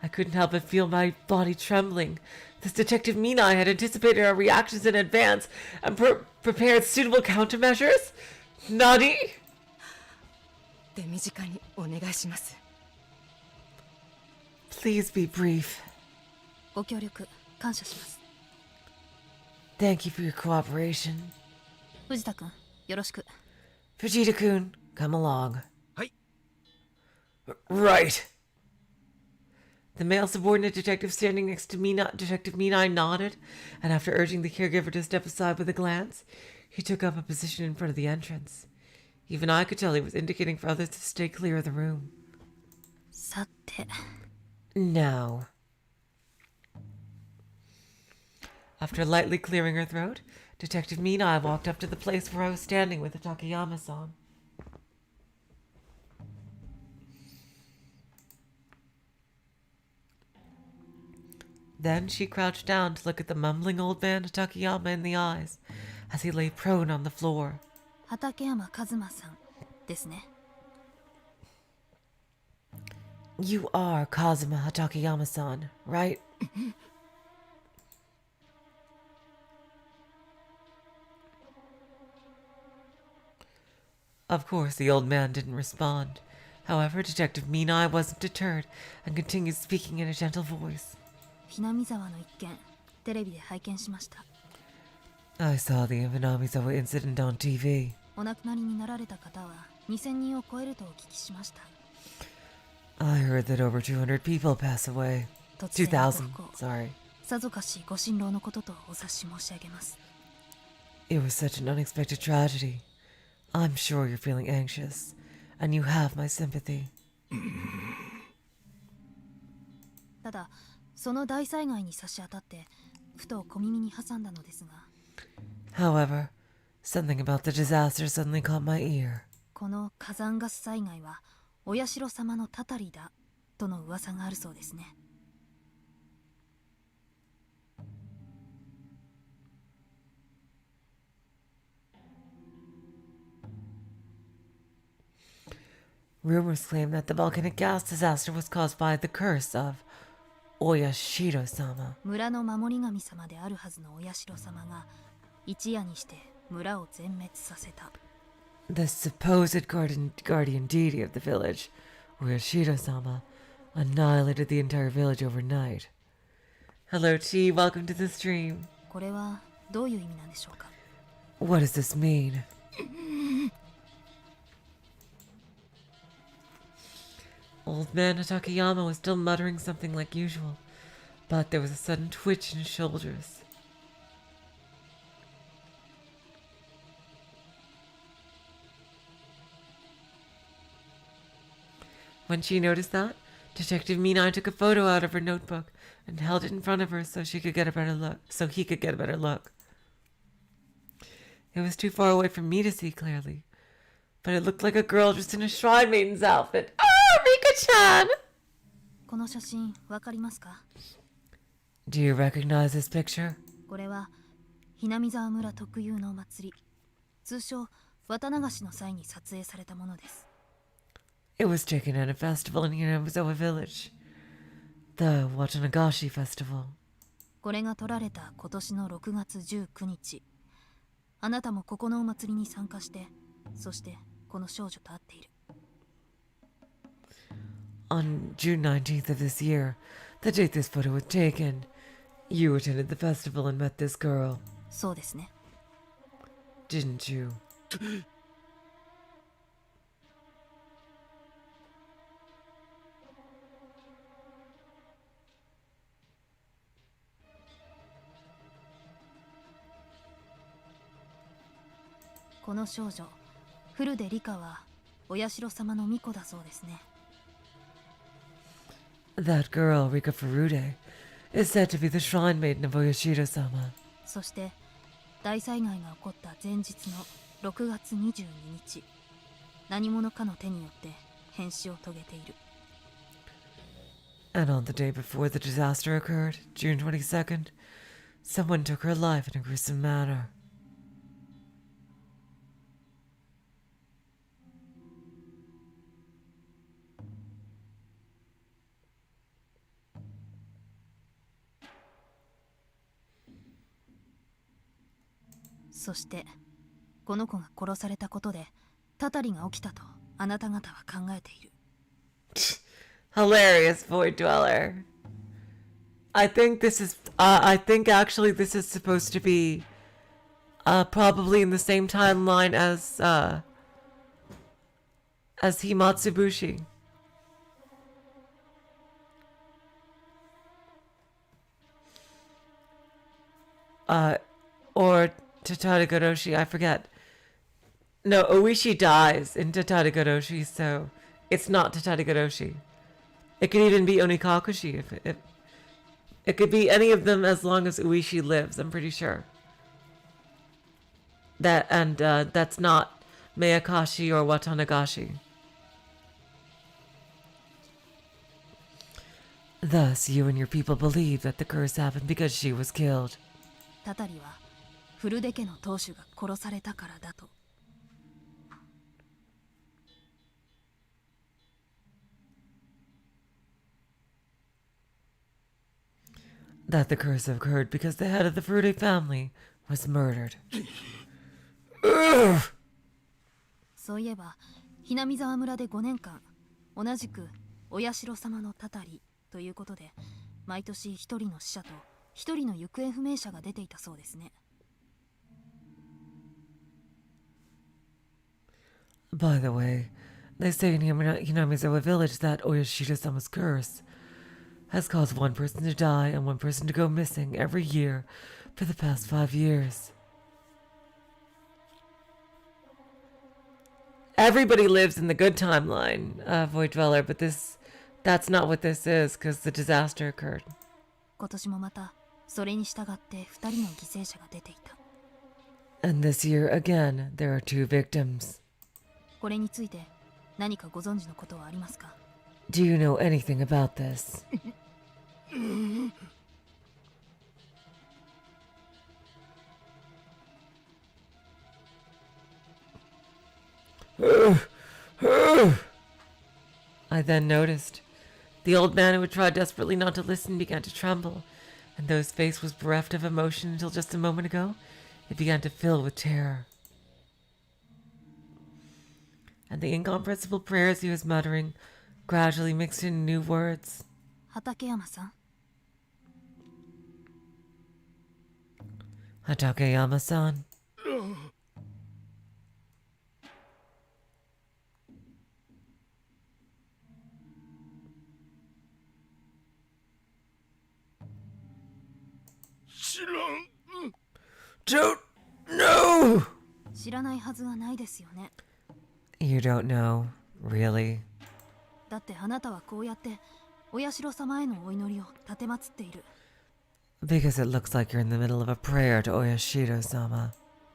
I couldn't help but feel my body trembling. This Detective Minai had anticipated our reactions in advance and prepared suitable countermeasures? Nani? 手短にお願いします。 Please be brief. ご協力感謝します。 Thank you for your cooperation. 藤田君よろしく。 Vegeta-kun, come along. はい。 Right. The male subordinate detective standing next to Detective Minai nodded, and after urging the caregiver to step aside with a glance, he took up a position in front of the entrance. Even I could tell he was indicating for others to stay clear of the room. さて Now. After lightly clearing her throat, Detective Minai walked up to the place where I was standing with Takayama-san. Then she crouched down to look at the mumbling old man Takayama in the eyes as he lay prone on the floor. 畠山一馬さんですね。 You are Kazuma Takayama-san, right? Of course, the old man didn't respond. However, Detective Minai wasn't deterred and continued speaking in a gentle voice. ひなみ沢の一件テレビで拝見しました。 I saw the Inamizawa incident on TV. お亡くなりになられた方は2000人を超えるとお聞きしました。 I heard that over 200 people pass away. 突然のご 2,000, 不幸 sorry. さぞかしご心労のこととお察し申し上げます。 It was such an unexpected tragedy. I'm sure you're feeling anxious, and you have my sympathy. ただその大災害に差し当たってふと小耳に挟んだのですが、 However, something about the disaster suddenly caught my ear. この火山ガス災害はお社様のたたりだとの噂があるそうですね。 Rumors claim that the volcanic gas disaster was caused by the curse of Oyashiro-sama. 村の守り神様であるはずのお社様が一夜にして村を全滅させた。 The supposed guardian deity of the village, Oyashiro-sama, annihilated the entire village overnight. Hello, Chi. Welcome to the stream. これはどういう意味なんでしょうか。 What does this mean? Old man Takayama was still muttering something like usual, but there was a sudden twitch in his shoulders. When she noticed that, Detective Minai took a photo out of her notebook and held it in front of her so he could get a better look. It was too far away from me to see clearly, but it looked like a girl dressed in a shrine maiden's outfit. Oh, Rika-chan! この写真わかりますか。 Do you recognize this picture? これはひなみ沢村特有のお祭り、通称綿流しの際に撮影されたものです。 It was taken at a festival in Hinamizawa village. The Watanagashi festival. これが撮られた今年の6月19日。あなたもここのお祭りに参加して、そしてこの少女と会っている。 On June 19th of this year, the date this photo was taken, You attended the festival and met this girl, そうですね。 didn't you? この少女古出理香はお社様の巫女だそうですね。 That girl, Rika Furude, is said to be the shrine maiden of Oyashiro-sama. そして大災害が起こった前日の6月22日、何者かの手によって変死を遂げている。 And on the day before the disaster occurred, June 22nd, someone took her life in a gruesome manner. そしてこの子が殺されたことでたたりが起きたとあなた方は考えている。 Hilarious void dweller. I think actually this is supposed to be probably in the same timeline as Himatsubushi. Or Tatadagoroshi, I forget. No, Oishi dies in Tatadagoroshi, so it's not Tatadagoroshi. It could even be Onikakushi if it could be any of them as long as Uishi lives, I'm pretty sure. That's not Miyakashi or Watanagashi. Thus, you and your people believe that the curse happened because she was killed. たたりは古出家の当主が殺されたからだと。 That the curse occurred because the head of the Furude family was murdered. そういえばひなみ沢村で5年間同じくお社様のたたりということで毎年一人の死者と一人の行方不明者が出ていたそうですね。 By the way, they say in Hinamizawa village that Oyashiro-sama's curse has caused one person to die and one person to go missing every year for the past 5 years. Everybody lives in the good timeline, Void Dweller, but that's not what this is, because the disaster occurred. 今年もまたそれに従って2人の犠牲者が出ていた。 And this year, again, there are 2 victims. これについて何かご存知のことはありますか？ Do you know anything about this? I then noticed. The old man who had tried desperately not to listen began to tremble, and though his face was bereft of emotion until just a moment ago, it began to fill with terror. And the incomprehensible prayers he was muttering gradually mixed in new words. 畠山さん、 Hatakeyama-san? 知らん。 Don't know! 知らないはずはないですよね。 You don't know, really? だってあなたはこうやってお社様へのお祈りを立てまつっている。 Because it looks like you're in the middle of a prayer to Oyashiro-sama.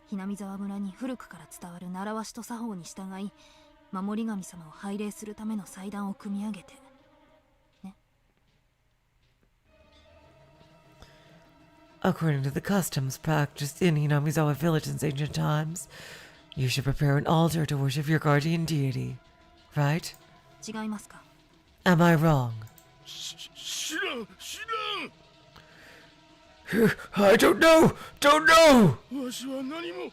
ひなみ沢村に古くから伝わる習わしと作法に従い守り神様を拝礼するための祭壇を組み上げてね。 According to the customs practiced in Hinamizawa village in ancient times, you should prepare an altar to worship your guardian deity, right? 違いますか？ Am I wrong? 知らん。 I don't know! Don't know! わしは何も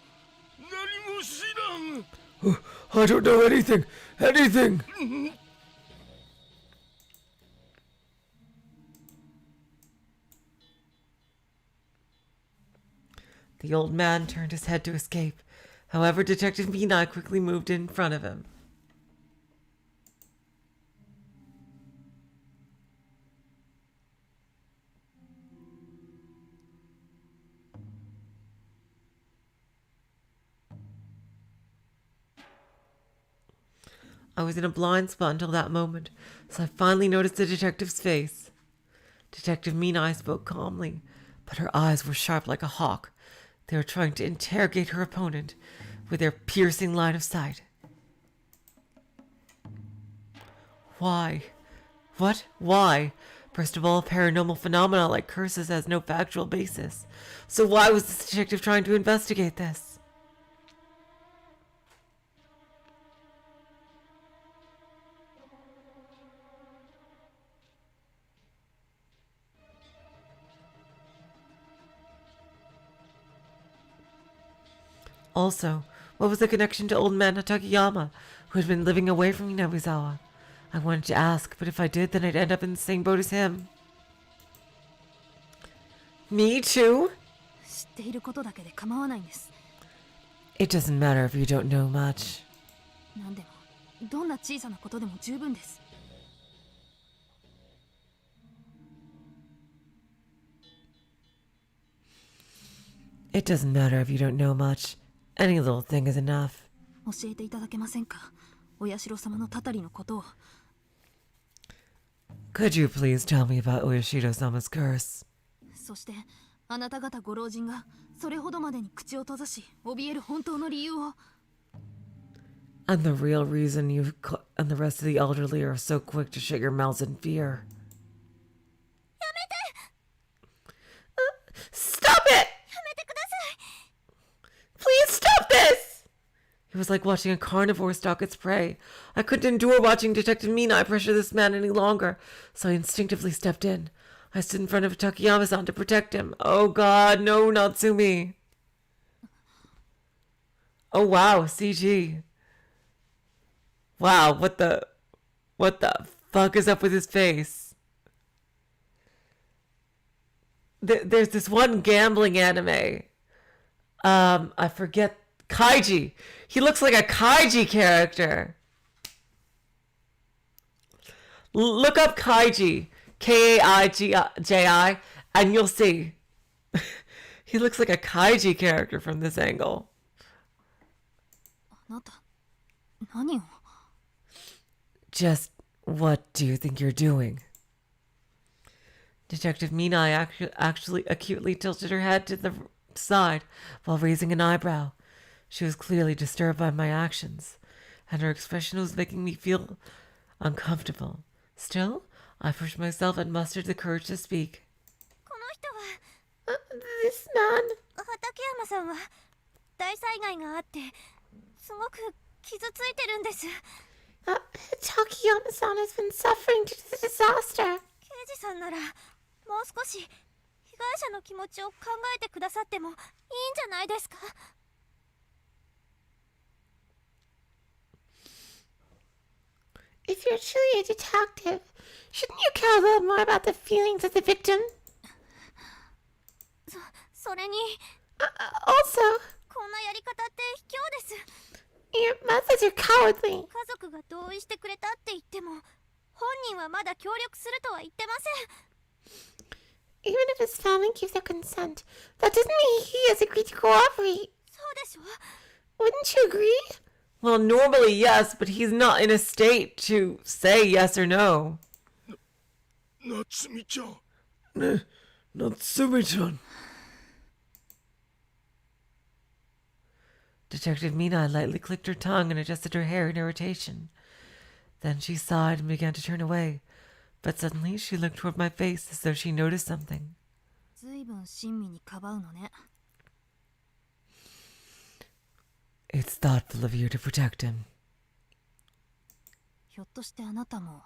知らん。 I don't know anything! Anything! The old man turned his head to escape. However, Detective Minai quickly moved in front of him. I was in a blind spot until that moment, so I finally noticed the detective's face. Detective Minai spoke calmly, but her eyes were sharp like a hawk. They were trying to interrogate her opponent with their piercing line of sight. Why? What? Why? First of all, paranormal phenomena like curses has no factual basis. So why was this detective trying to investigate this? Also, what was the connection to old man Takayama, who had been living away from Inabizawa? I wanted to ask, but if I did, then I'd end up in the same boat as him. Me too? 知っていることだけで構わないんです。 It doesn't matter if you don't know much. 何でもどんな小さなことでも十分です。 It doesn't matter if you don't know much. Any little thing is enough. 教えていただけませんか、お社様のたたりのことを。 Could you please tell me about Oyashido-sama's curse? そしてあなた方ご老人がそれほどまでに口を閉ざし怯える本当の理由を。 And the real reason you and the rest of the elderly are so quick to shut your mouths in fear. Stop it! Please stop this! It was like watching a carnivore stalk its prey. I couldn't endure watching Detective Minai pressure this man any longer, so I instinctively stepped in. I stood in front of Takayama-san to protect him. Oh god, no, Natsumi. Oh wow, CG. Wow, what the fuck is up with his face? There's this one gambling anime. I forget. Kaiji. He looks like a Kaiji character. Look up Kaiji. Kaiji, and you'll see. He looks like a Kaiji character from this angle. あなた何を。 Just what do you think you're doing? Detective Minai actually acutely tilted her head to the side while raising an eyebrow. She was clearly disturbed by my actions, and her expression was making me feel uncomfortable. Still, I pushed myself and mustered the courage to speak. この人は This man. 畠山さんは大災害があってすごく傷ついてるんです。 Takayama-san has been suffering due to the disaster. 刑事さんならもう少し被害者の気持ちを考えてくださってもいいんじゃないですか。 If you're truly a detective, shouldn't you care a little more about the feelings of the victim? それに Also, こんなやり方って卑怯です。 your methods are cowardly. 家族が同意してくれたって言っても本人はまだ協力するとは言ってません。 Even if his family gives their consent, that doesn't mean he has agreed to cooperate. そうでしょ。 Wouldn't you agree? Well, normally yes, but he's not in a state to say yes or no. Natsumi-chan. Natsumi-chan. Detective Mina lightly clicked her tongue and adjusted her hair in irritation. Then she sighed and began to turn away, but suddenly she looked toward my face as though she noticed something. ずいぶん親身にかばうのね。 It's thoughtful of you to protect him. ひょっとしてあなたも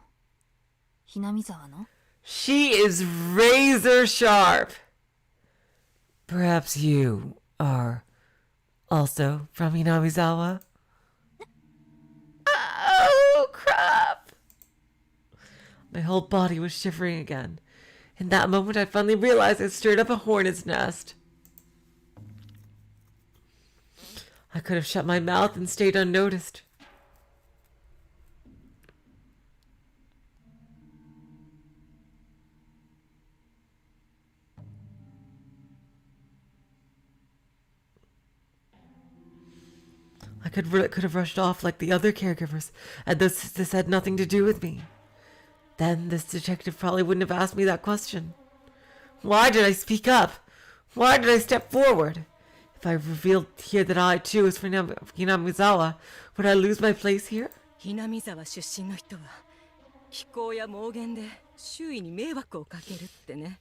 ひなみ沢の？ She is razor sharp. Perhaps you are also from Inabizawa? Oh, crap. My whole body was shivering again. In that moment, I finally realized I stirred up a hornet's nest. could have shut my mouth and stayed unnoticed. I could have rushed off like the other caregivers, and this had nothing to do with me. Then this detective probably wouldn't have asked me that question. Why did I speak up? Why did I step forward? If I revealed here that I too was from Hinamizawa, would I lose my place here? ひなみ沢出身の人は非行や妄言で周囲に迷惑をかけるってね。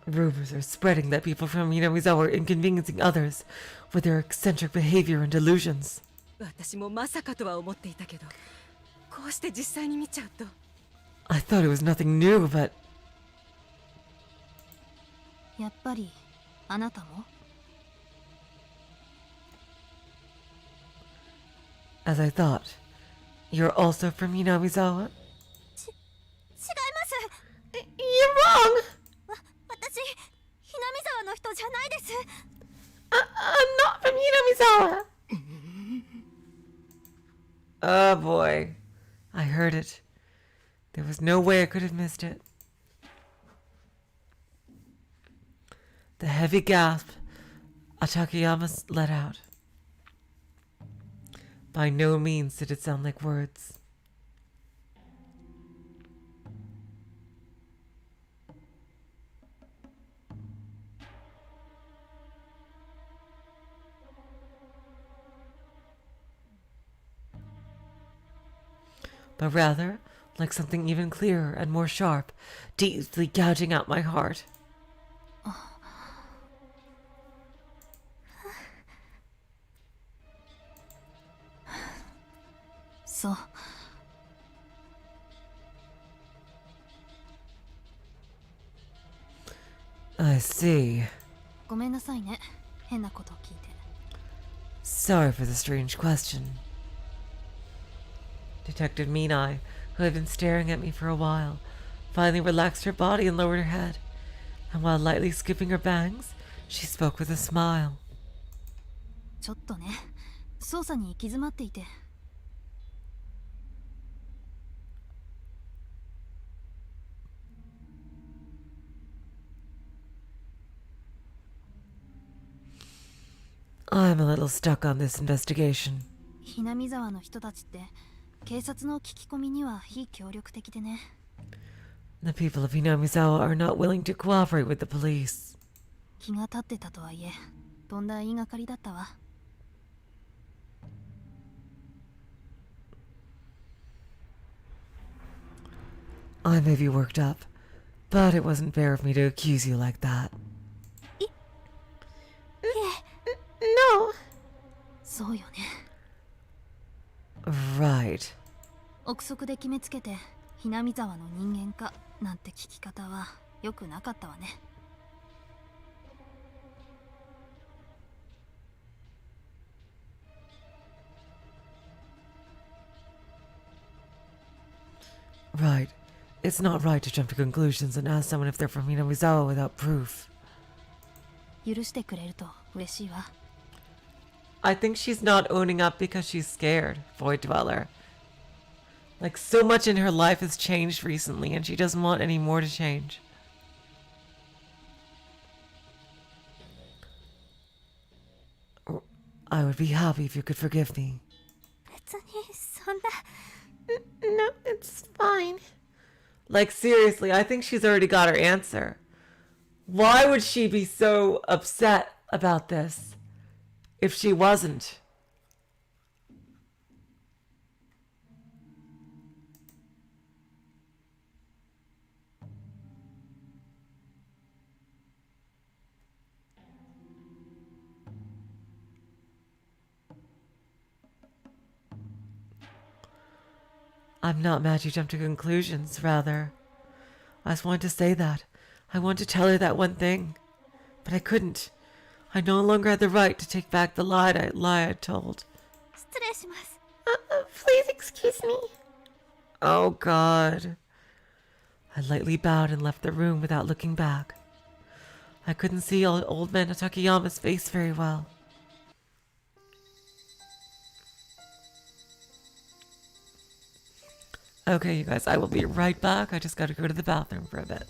Rumors are spreading that people from Hinamizawa are inconveniencing others with their eccentric behavior and delusions. 私もまさかとは思っていたけど、こうして実際に見ちゃうと。 I thought it was nothing new, but やっぱりあなたも as I thought, you're also from Hinamizawa? 違います。 You're wrong! 私ひなみ沢の人じゃないです。 I'm not from Hinamizawa! Oh boy. I heard it. There was no way I could have missed it. The heavy gasp Takayama let out. By no means did it sound like words. But rather like something even clearer and more sharp, deeply gouging out my heart. So, I see. ごめんなさいね。変なことを聞いて。 Sorry for the strange question. Detective Minai, who had been staring at me for a while, finally relaxed her body and lowered her head, and while lightly skipping her bangs, she spoke with a smile. ちょっとね、捜査に行き詰まっていて。 I'm a little stuck on this investigation. ひなみ沢の人たちって警察の聞き込みには非協力的でね。 The people of Hinamizawa are not willing to cooperate with the police. 気が立ってたとはいえ、とんだ言いがかりだったわ。 I may be worked up, but it wasn't fair of me to accuse you like that. No. そうよね。 Right. 憶測で決めつけてひなみ沢の人間かなんて聞き方は良くなかったわね。 Right. It's not right to jump to conclusions and ask someone if they're from Hinamizawa without proof. 許してくれると嬉しいわ。 I think she's not owning up because she's scared, Void Dweller. Like, so much in her life has changed recently, and she doesn't want any more to change. I would be happy if you could forgive me. 別にそんな。 No, it's fine. Like, seriously, I think she's already got her answer. Why would she be so upset about this if she wasn't? I'm not mad you jumped to conclusions, rather. I just wanted to say that. I wanted to tell her that one thing. But I couldn't. I no longer had the right to take back the lie I told. 失礼します。 Please excuse me. Oh, God. I lightly bowed and left the room without looking back. I couldn't see old man Takayama's face very well. Okay, you guys, I will be right back. I just gotta go to the bathroom for a bit.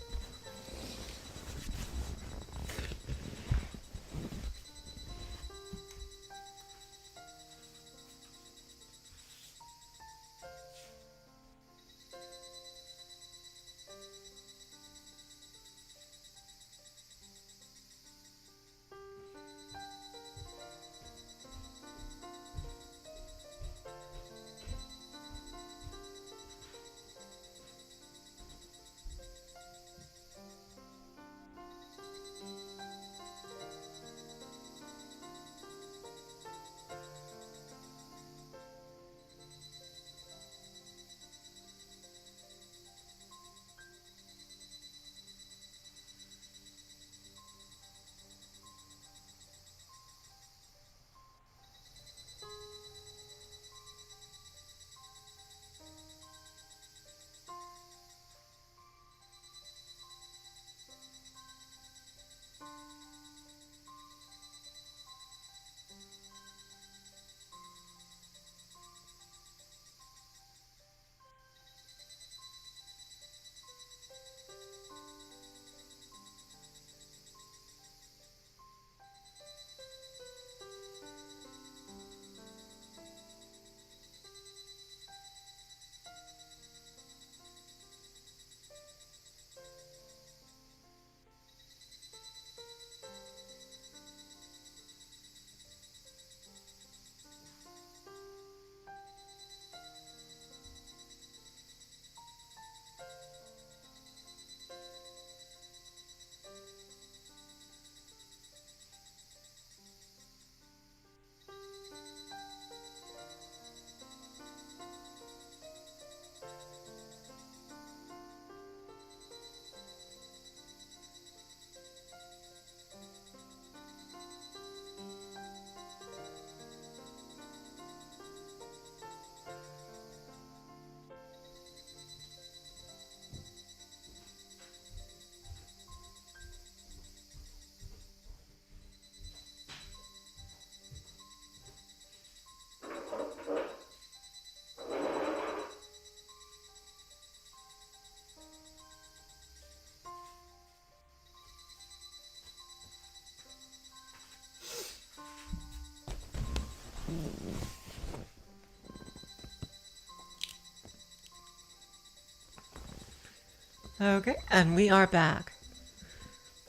Okay, and we are back.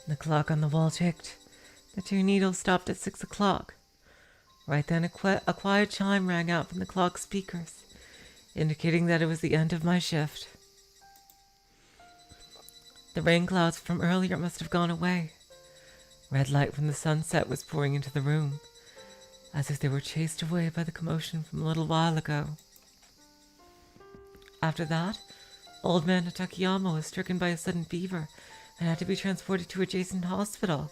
The clock on the wall ticked. The 2 needles stopped at 6 o'clock. Right then, a quiet chime rang out from the clock speakers, indicating that it was the end of my shift. The rain clouds from earlier must have gone away. Red light from the sunset was pouring into the room, as if they were chased away by the commotion from a little while ago. After that, Old Man Takayama was stricken by a sudden fever and had to be transported to adjacent hospital.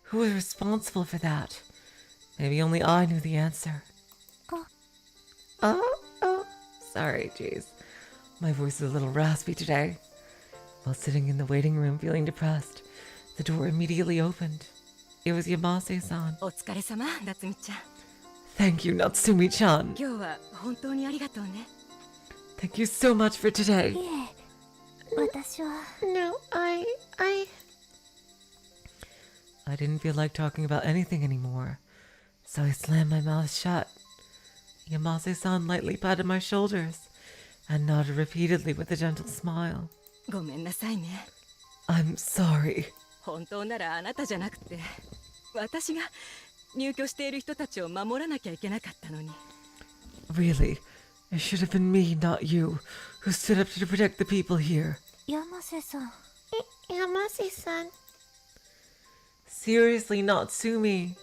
Who was responsible for that? Maybe only I knew the answer. Oh, sorry, jeez. My voice is a little raspy today. While sitting in the waiting room feeling depressed, the door immediately opened. It was Yamase-san. お疲れ様、夏美ちゃん。 Thank you, Natsumi-chan. 今日は本当にありがとうね。 Thank you so much for today. いえ私は No, I didn't feel like talking about anything anymore, so I slammed my mouth shut. Yamase-san lightly patted my shoulders and nodded repeatedly with a gentle smile. ごめんなさいね。 I'm sorry. 本当ならあなたじゃなくて、私が入居している人たちを守らなきゃいけなかったのに。 Really, it should have been me, not you, who stood up to protect the people here. 山瀬さん Yamase-san. Seriously, Natsumi. You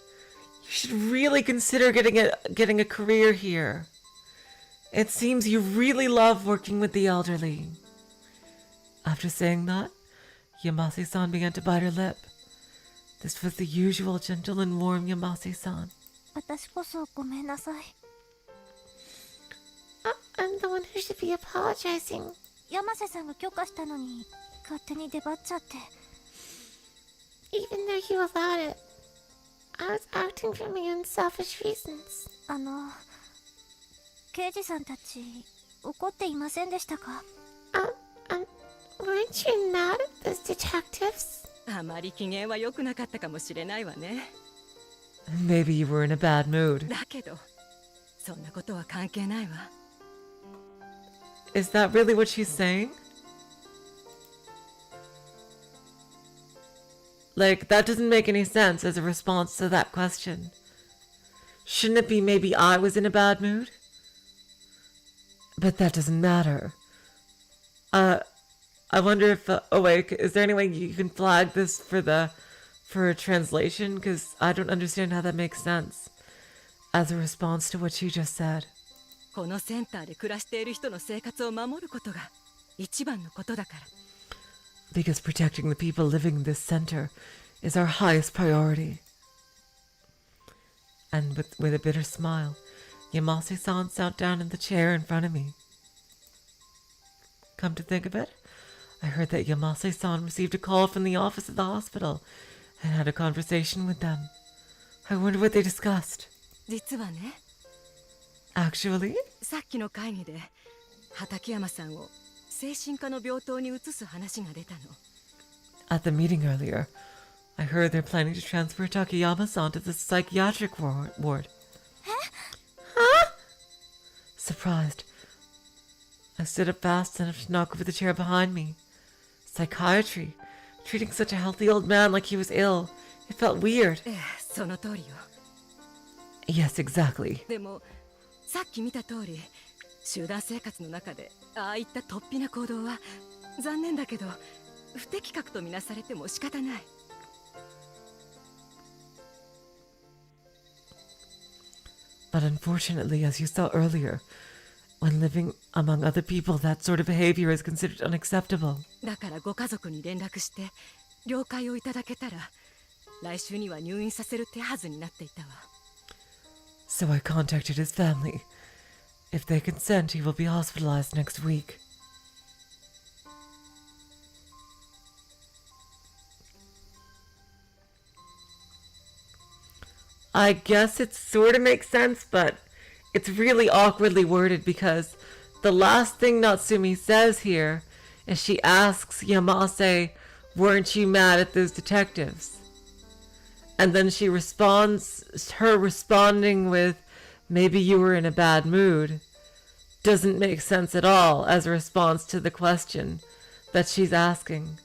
should really consider getting a career here. It seems you really love working with the elderly. After saying that, Yamase-san began to bite her lip. This was the usual gentle and warm Yamase-san. 私こそごめんなさい I'm the one who should be apologizing. 山瀬さんが許可したのに勝手に出張っちゃって Even though you allowed it, I was acting for my own selfish reasons. 刑事さんたち怒っていませんでしたか？ Weren't you mad at those detectives? あまり機嫌は良くなかったかもしれないわね。 Maybe you were in a bad mood. だけどそんなことは関係ないわ。 Is that really what she's saying? Like, that doesn't make any sense as a response to that question. Shouldn't it be maybe I was in a bad mood? But that doesn't matter. I wonder if, oh wait, is there any way you can flag this for a translation? Because I don't understand how that makes sense as a response to what she just said. このセンターで暮らしている人の生活を守ることが一番のことだから。 Because protecting the people living in this center is our highest priority. And with a bitter smile, Yamase-san sat down in the chair in front of me. Come to think of it, I heard that Yamase-san received a call from the office of the hospital and had a conversation with them. I wonder what they discussed. 実はね、 Actually? さっきの会議で畠山さんを精神科の病棟に移す話が出たの。 At the meeting earlier, I heard they're planning to transfer Takayama-san to the psychiatric ward. Huh? Surprised, I stood up fast enough to knock over the chair behind me. Psychiatry, treating such a healthy old man like he was ill. It felt weird. ええ、その通りよ。 Yes, exactly. でもさっき見た通り、集団生活の中でああいった突飛な行動は残念だけど不適格とみなされても仕方ない。 But unfortunately, as you saw earlier, when living among other people, that sort of behavior is considered unacceptable. だからご家族に連絡して了解をいただけたら来週には入院させる手はずになっていたわ。 So I contacted his family. If they consent, he will be hospitalized next week. I guess it sort of makes sense, but it's really awkwardly worded because the last thing Natsumi says here is she asks Yamase, weren't you mad at those detectives? And then she responds, her responding with, maybe you were in a bad mood, doesn't make sense at all as a response to the question that she's asking.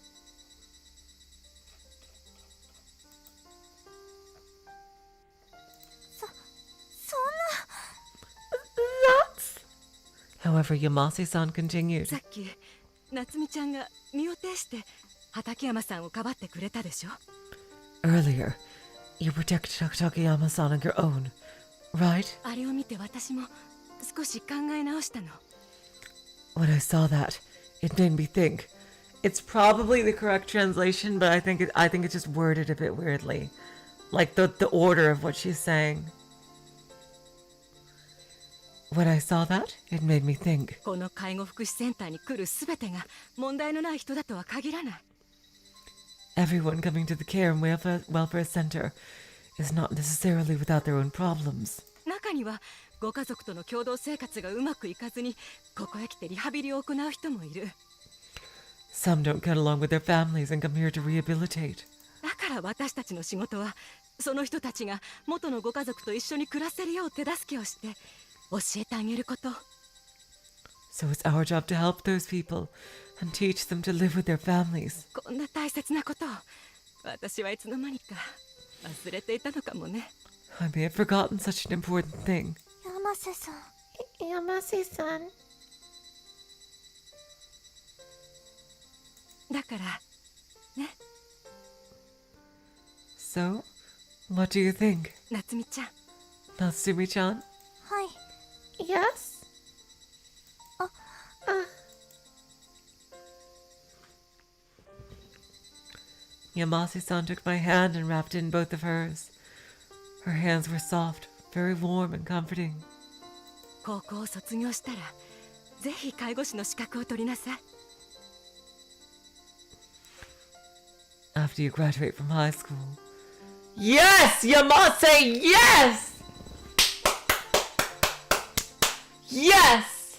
That's... However, Yamase-san continued. さっき夏美ちゃんが身を挺して畠山さんをかばってくれたでしょ。 Earlier, you protected Takayama-san on your own, right? あれを見て私も少し考え直したの。 When I saw that, it made me think. It's probably the correct translation, but I think it's just worded a bit weirdly, like the order of what she's saying. When I saw that, it made me think. この介護福祉センターに来るすべてが問題のない人だとは限らない。 Everyone coming to the care and welfare center is not necessarily without their own problems. 中にはご家族との共同生活がうまくいかずにここへ来てリハビリを行う人もいる。 Some don't get along with their families and come here to rehabilitate. だから私たちの仕事はその人たちが元のご家族と一緒に暮らせるよう手助けをして教えてあげること。 So it's our job to help those people and teach them to live with their families. こんな大切なことを私はいつの間にか忘れていたのかもね。 I may have forgotten such an important thing. 山瀬さん。Yamase-san. だからね、 So, what do you think? 夏美ちゃん。 Natsumi-chan? はい。 Yes? Yamase-san took my hand and wrapped in both of hers. Her hands were soft, very warm and comforting. 高校を卒業したらぜひ介護士の資格を取りなさい。 After you graduate from high school. Yes, Yamase, yes! Yes!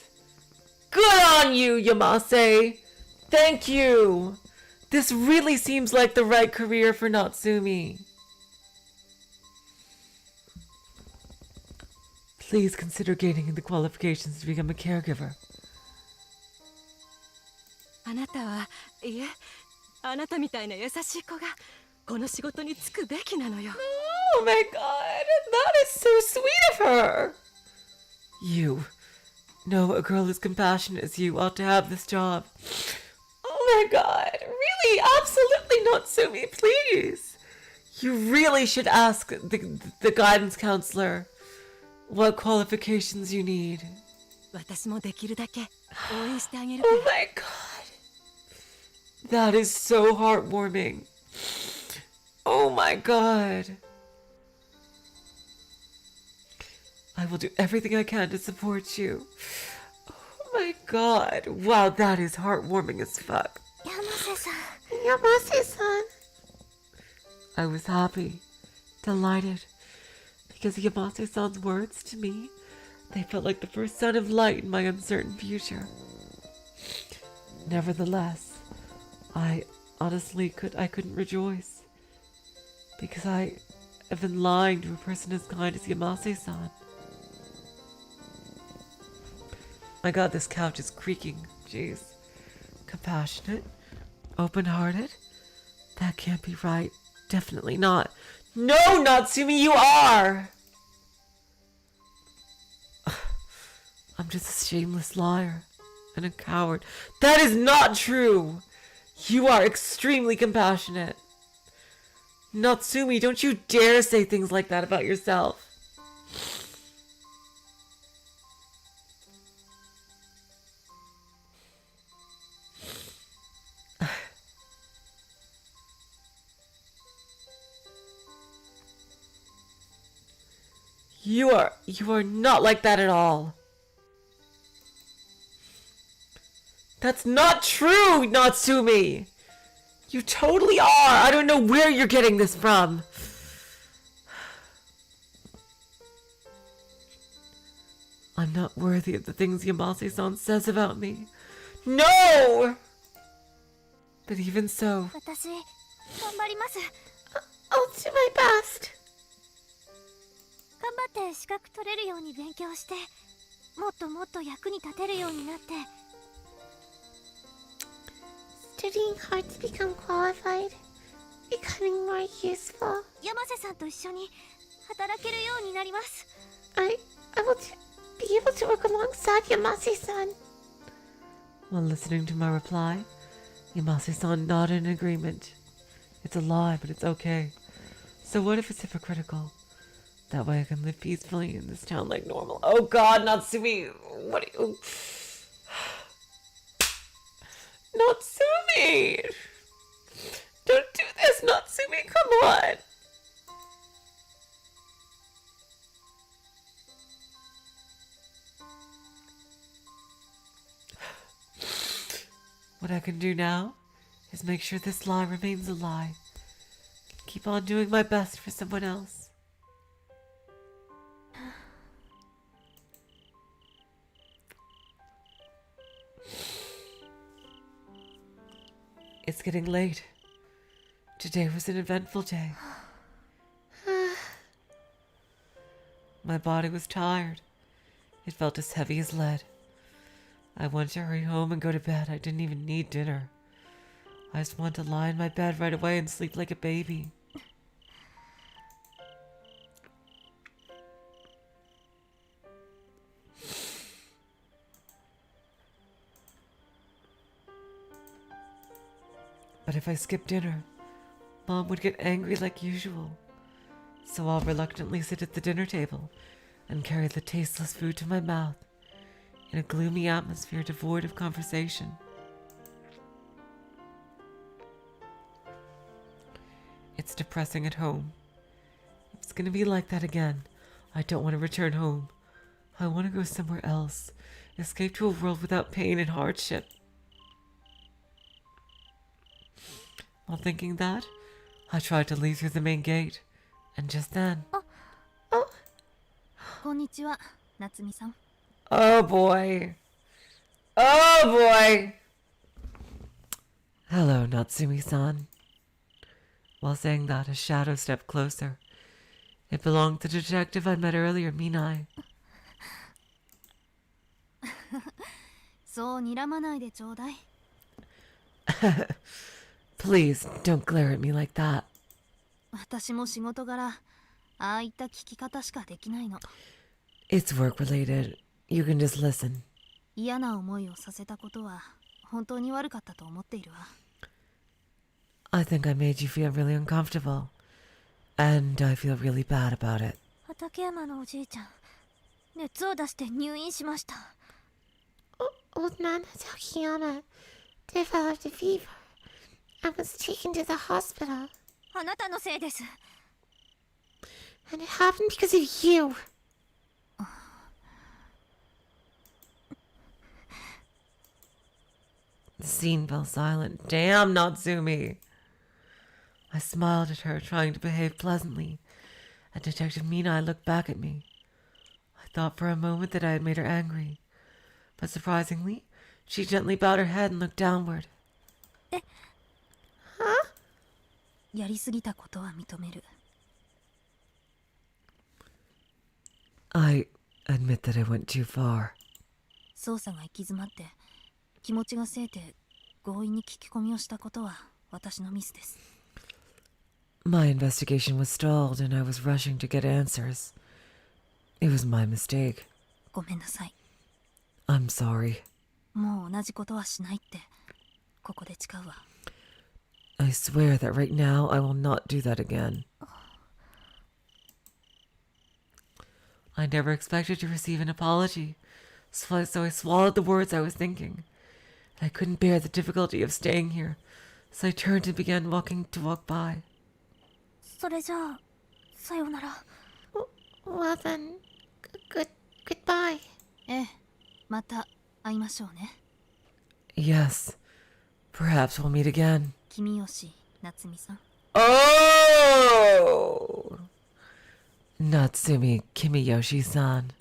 Good on you, Yamase! Thank you! This really seems like the right career for Natsumi. Please consider gaining the qualifications to become a caregiver. あなたはいえあなたみたいな優しい子がこの仕事に就くべきなのよ。 Oh my god, that is so sweet of her! You. No, a girl as compassionate as you ought to have this job. Oh my god, really? Absolutely not, Sumi, please. You really should ask the guidance counselor what qualifications you need. 私もできるだけ応援してあげるから。 Oh my god. That is so heartwarming. Oh my god. I will do everything I can to support you. Oh my god. Wow, that is heartwarming as fuck. Yamase-san. Yamase-san. I was happy, delighted, because Yamase-san's words to me, they felt like the first sign of light in my uncertain future. Nevertheless, I honestly couldn't rejoice, because I have been lying to a person as kind as Yamase-san. My god, this couch is creaking. Jeez. Compassionate? Open-hearted? That can't be right. Definitely not. No, Natsumi, you are! I'm just a shameless liar and a coward. That is not true! You are extremely compassionate. Natsumi, don't you dare say things like that about yourself. You are not like that at all. That's not true, Natsumi! You totally are! I don't know where you're getting this from. I'm not worthy of the things Yamase-san says about me. No! But even so... 私頑張ります。 I'll do my best. 頑張って資格取れるように勉強して、もっともっと役に立てるようになって。 Studying hard to become qualified, becoming more useful. 山瀬さんと一緒に働けるようになります。 I will be able to work alongside Yamase-san. While listening to my reply, Yamase-san nodded in agreement. It's a lie, but it's okay. So what if it's hypocritical? That way I can live peacefully in this town like normal. Oh god, Natsumi! What are you... Natsumi! Don't do this, Natsumi, come on! What I can do now is make sure this lie remains a lie. Keep on doing my best for someone else. It's getting late. Today was an eventful day. My body was tired. It felt as heavy as lead. I wanted to hurry home and go to bed. I didn't even need dinner. I just wanted to lie in my bed right away and sleep like a baby. But if I skipped dinner, Mom would get angry like usual. So I'll reluctantly sit at the dinner table and carry the tasteless food to my mouth in a gloomy atmosphere devoid of conversation. It's depressing at home. If it's gonna be like that again, I don't want to return home. I want to go somewhere else, escape to a world without pain and hardship. While thinking that, I tried to leave through the main gate, and just then... Oh! こんにちは、夏美さん。 Oh boy. Oh boy! Hello, Natsumi-san. While saying that, a shadow stepped closer. It belonged to the detective I met earlier, Minai. そう睨まないでちょうだい。 Please, don't glare at me like that. 私も仕事柄ああいった聞き方しかできないの。 It's work-related. You can just listen. 嫌な思いをさせたことは本当に悪かったと思っているわ。 I think I made you feel really uncomfortable. And I feel really bad about it. 畠山のおじいちゃん、熱を出して入院しました。 Old man Takayama developed a fever and was taken to the hospital. あなたのせいです。 And it happened because of you. The scene fell silent. Damn, Natsumi! I smiled at her, trying to behave pleasantly, and Detective Minai looked back at me. I thought for a moment that I had made her angry, but surprisingly, she gently bowed her head and looked downward. やりすぎたことは認める。 I admit that I went too far. 捜査が行き詰まって気持ちがせいて強引に聞き込みをしたことは私のミスです。 My investigation was stalled and I was rushing to get answers. It was my mistake. ごめんなさい。 I'm sorry. もう同じことはしないってここで誓うわ。 I swear that right now I will not do that again. I never expected to receive an apology, so I swallowed the words I was thinking. I couldn't bear the difficulty of staying here, so I turned and began walking to walk by. それじゃあさようなら。 Well then, goodbye. ええ、また会いましょうね。 Yes, perhaps we'll meet again. 君吉夏美さん。 Oh! Natsumi Kimiyoshi-san.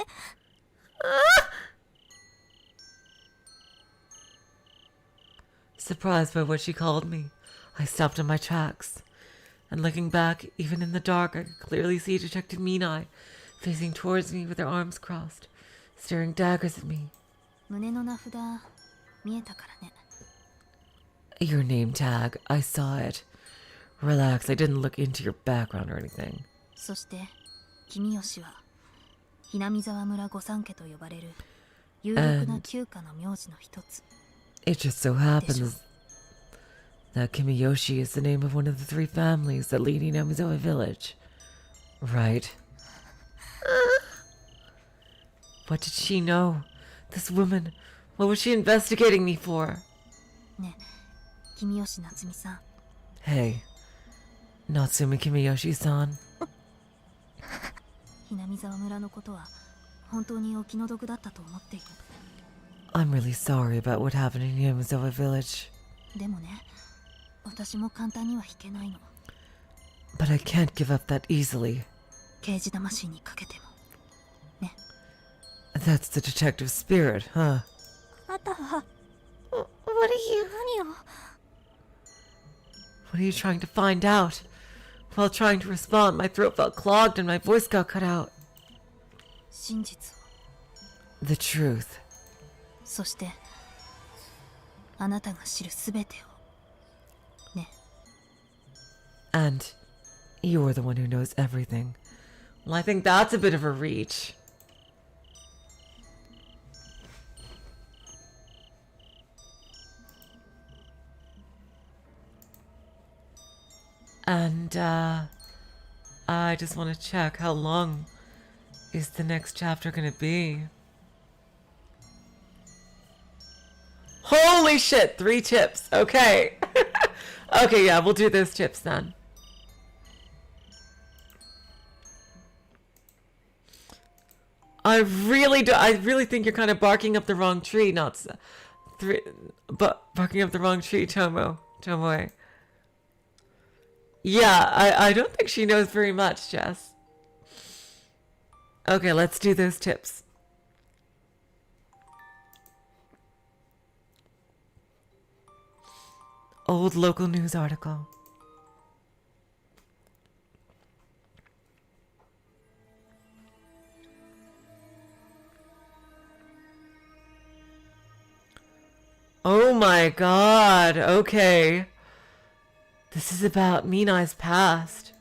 Surprised by what she called me, I stopped in my tracks. And looking back, even in the dark, I could clearly see Detective Minai facing towards me with her arms crossed, staring daggers at me. 胸の名札見えたからね。 Your name tag, I saw it. Relax, I didn't look into your background or anything. そして君吉はひなみ沢村御三家と呼ばれる有力な旧家の名字の一つ。 It just so happens that Kimiyoshi is the name of one of the 3 families that lead Inamizawa Village. Right. What did she know? This woman, what was she investigating me for? ね、君吉夏美さん。 Hey, Natsumi Kimiyoshi-san. ひなみ沢村のことは本当にお気の毒だったと思っている。 I'm really sorry about what happened in Inamizawa Village. でもね、私も簡単には引けないの。 But I can't give up that easily. 刑事魂にかけても。ね。 That's the detective spirit, huh? あなたは What are you? 何を？ What are you trying to find out? While trying to respond, my throat felt clogged and my voice got cut out. 真実を。 The truth. そしてあなたが知るすべてを。ね。 And you're the one who knows everything. Well, I think that's a bit of a reach. And, I just want to check how long is the next chapter gonna be? Holy shit, 3 tips. Okay. Okay, yeah, we'll do those tips then. I really think you're kind of barking up the wrong tree, but barking up the wrong tree, Tomoe. Yeah, I don't think she knows very much, Jess. Okay, let's do those tips. old local news article. Oh my god, okay. This is about Minai's past.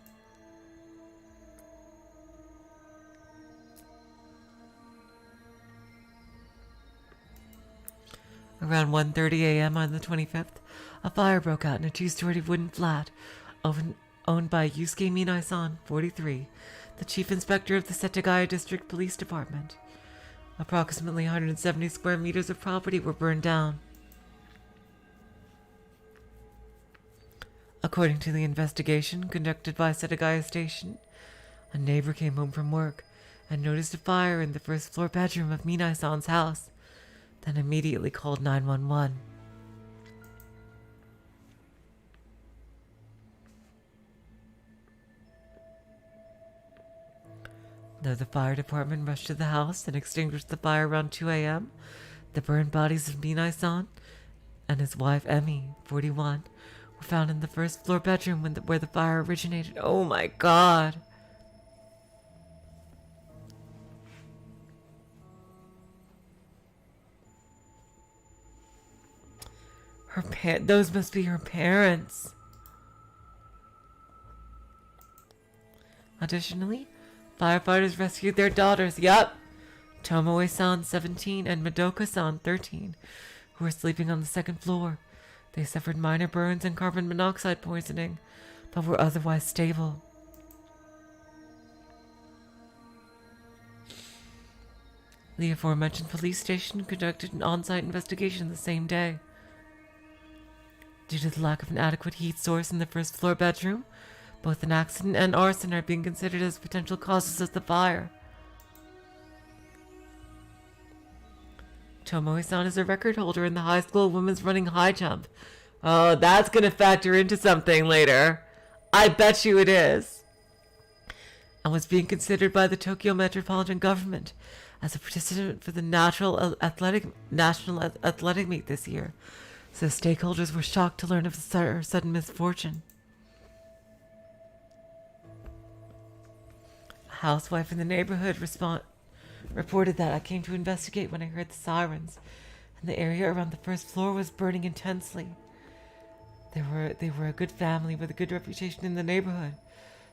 Around 1:30 a.m. on the 25th, a fire broke out in a two-story wooden flat owned by Yusuke Minai-san, 43, the chief inspector of the Setagaya District Police Department. Approximately 170 square meters of property were burned down. According to the investigation conducted by Setagaya Station, a neighbor came home from work and noticed a fire in the first floor bedroom of Minai-san's house, then immediately called 911. Though the fire department rushed to the house and extinguished the fire around 2 a.m., the burned bodies of Minai-san and his wife Emi, 41, were found in the first floor bedroom where the fire originated. Oh my god! Those must be her parents. Additionally, firefighters rescued their daughters, Tomoe-san, 17, and Madoka-san, 13, who were sleeping on the second floor. They suffered minor burns and carbon monoxide poisoning, but were otherwise stable. The aforementioned police station conducted an on-site investigation the same day. Due to the lack of an adequate heat source in the first floor bedroom, both an accident and arson are being considered as potential causes of the fire. Tomoe-san is a record holder in the high school women's running high jump. Oh, that's going to factor into something later. I bet you it is. And was being considered by the Tokyo Metropolitan Government as a participant for the National Athletic Meet this year. So stakeholders were shocked to learn of her sudden misfortune. A housewife in the neighborhood reported that I came to investigate when I heard the sirens, and the area around the first floor was burning intensely. They were a good family with a good reputation in the neighborhood,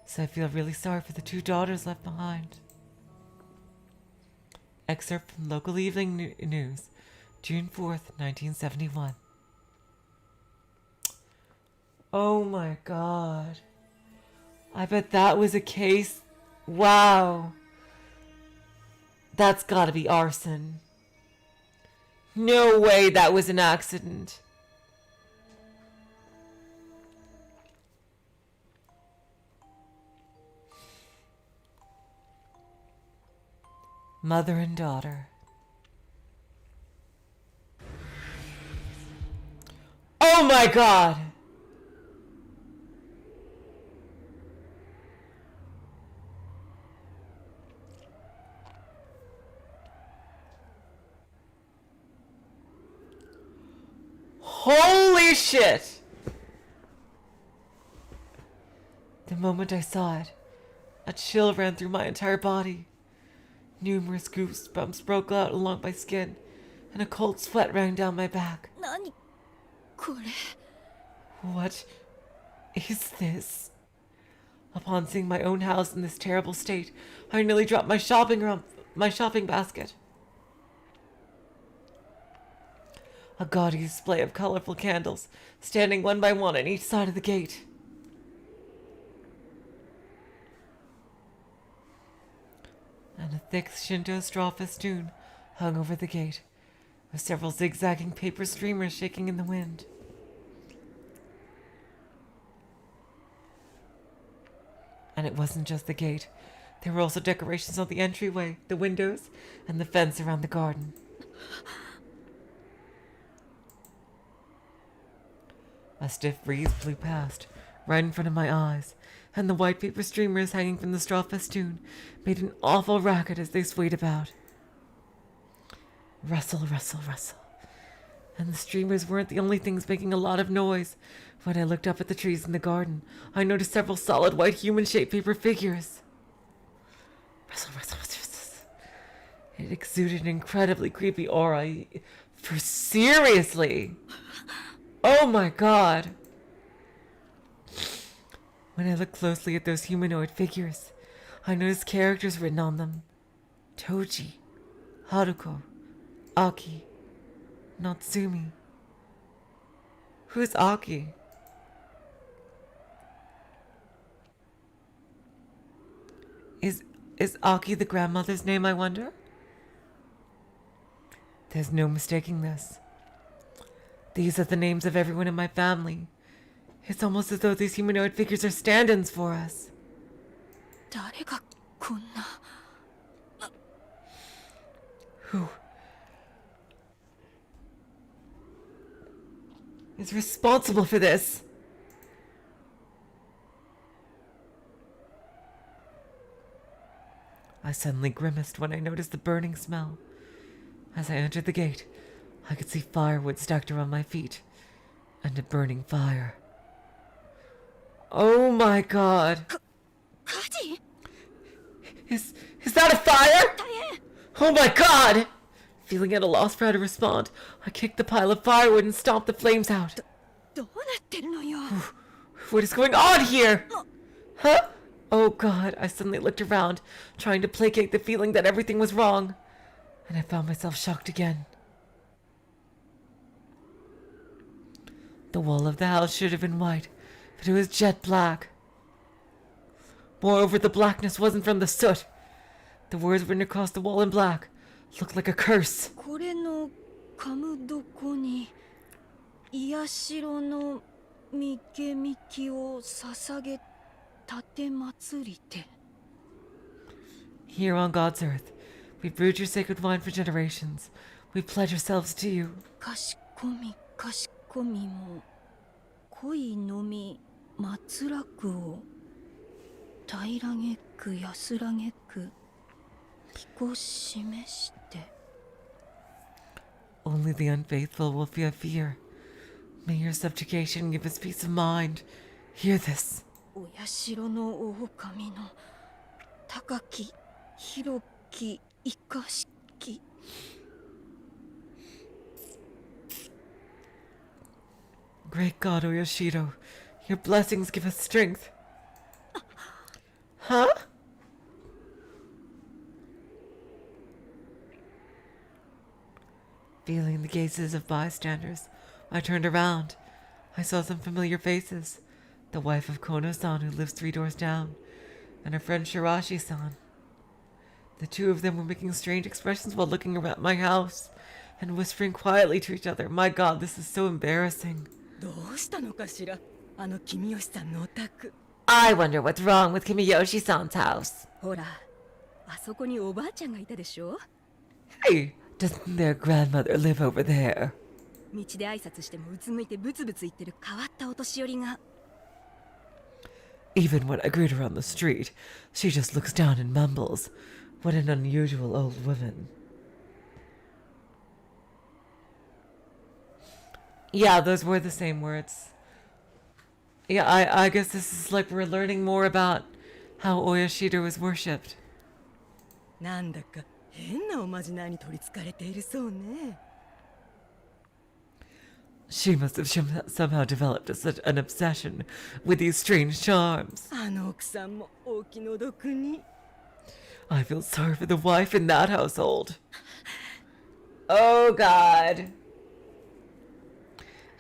so I feel really sorry for the two daughters left behind. Excerpt from Local Evening News, June 4th, 1971. Oh my god. I bet that was a case. Wow. That's gotta be arson. No way that was an accident. Mother and daughter. Oh my god! Holy shit! The moment I saw it, a chill ran through my entire body. Numerous goosebumps broke out along my skin, and a cold sweat ran down my back. 何これ What is this? Upon seeing my own house in this terrible state, I nearly dropped my shopping basket. A gaudy display of colorful candles, standing one by one on each side of the gate. And a thick Shinto straw festoon hung over the gate, with several zigzagging paper streamers shaking in the wind. And it wasn't just the gate. There were also decorations on the entryway, the windows, and the fence around the garden. A stiff breeze blew past, right in front of my eyes, and the white paper streamers hanging from the straw festoon made an awful racket as they swayed about. Rustle, rustle, rustle. And the streamers weren't the only things making a lot of noise. When I looked up at the trees in the garden, I noticed several solid white human-shaped paper figures. It exuded an incredibly creepy aura. For seriously? Oh my god. When I looked closely at those humanoid figures, I noticed characters written on them. Toji, Haruko, Aki, Natsumi. Who's Aki? Is Aki the grandmother's name, I wonder? There's no mistaking this. These are the names of everyone in my family. It's almost as though these humanoid figures are stand-ins for us. 誰がこんな Who is responsible for this? I suddenly grimaced when I noticed the burning smell. As I entered the gate, I could see firewood stacked around my feet, and a burning fire. Oh my god! 火事 Is that a fire? 大変 Oh my god! Feeling at a loss for how to respond, I kicked the pile of firewood and stomped the flames out. どうなってるのよ What is going on here? Huh? Oh god, I suddenly looked around, trying to placate the feeling that everything was wrong. And I found myself shocked again. The wall of the house should have been white, but it was jet black. Moreover, the blackness wasn't from the soot. The words written across the wall in black looked like a curse. これのカムどこに癒しろのみけみきを捧げたて祭りて Here on God's earth, we brewed your sacred wine for generations. We pledge ourselves to you. かしこみかしこみも恋のみ松楽を平らげく安らげく気こ示して Only the unfaithful will fear fear. May your subjugation give us peace of mind. Hear this. お社の狼の高き広き生かしき Great God, Oyashido, your blessings give us strength. Huh? Feeling the gazes of bystanders, I turned around. I saw some familiar faces. The wife of Kono-san, who lives 3 doors down, and her friend Shirashi-san. The two of them were making strange expressions while looking around my house and whispering quietly to each other. My God, this is so embarrassing. どうしたのかしらあの君吉さんのお宅 I wonder what's wrong with Kimiyoshi-san's house. ほらあそこにおばあちゃんがいたでしょ Hey, doesn't their grandmother live over there? 道で挨拶してもうつむいてブツブツ言ってる変わったお年寄りが Even when I greet her on the street, she just looks down and mumbles. What an unusual old woman. Yeah, those were the same words. Yeah, I guess this is like we're learning more about how Oyashida was worshipped. なんだか変なおまじないに取りつかれているそうね She must have somehow developed such an obsession with these strange charms. あの奥さんもお気の毒に I feel sorry for the wife in that household. Oh, God.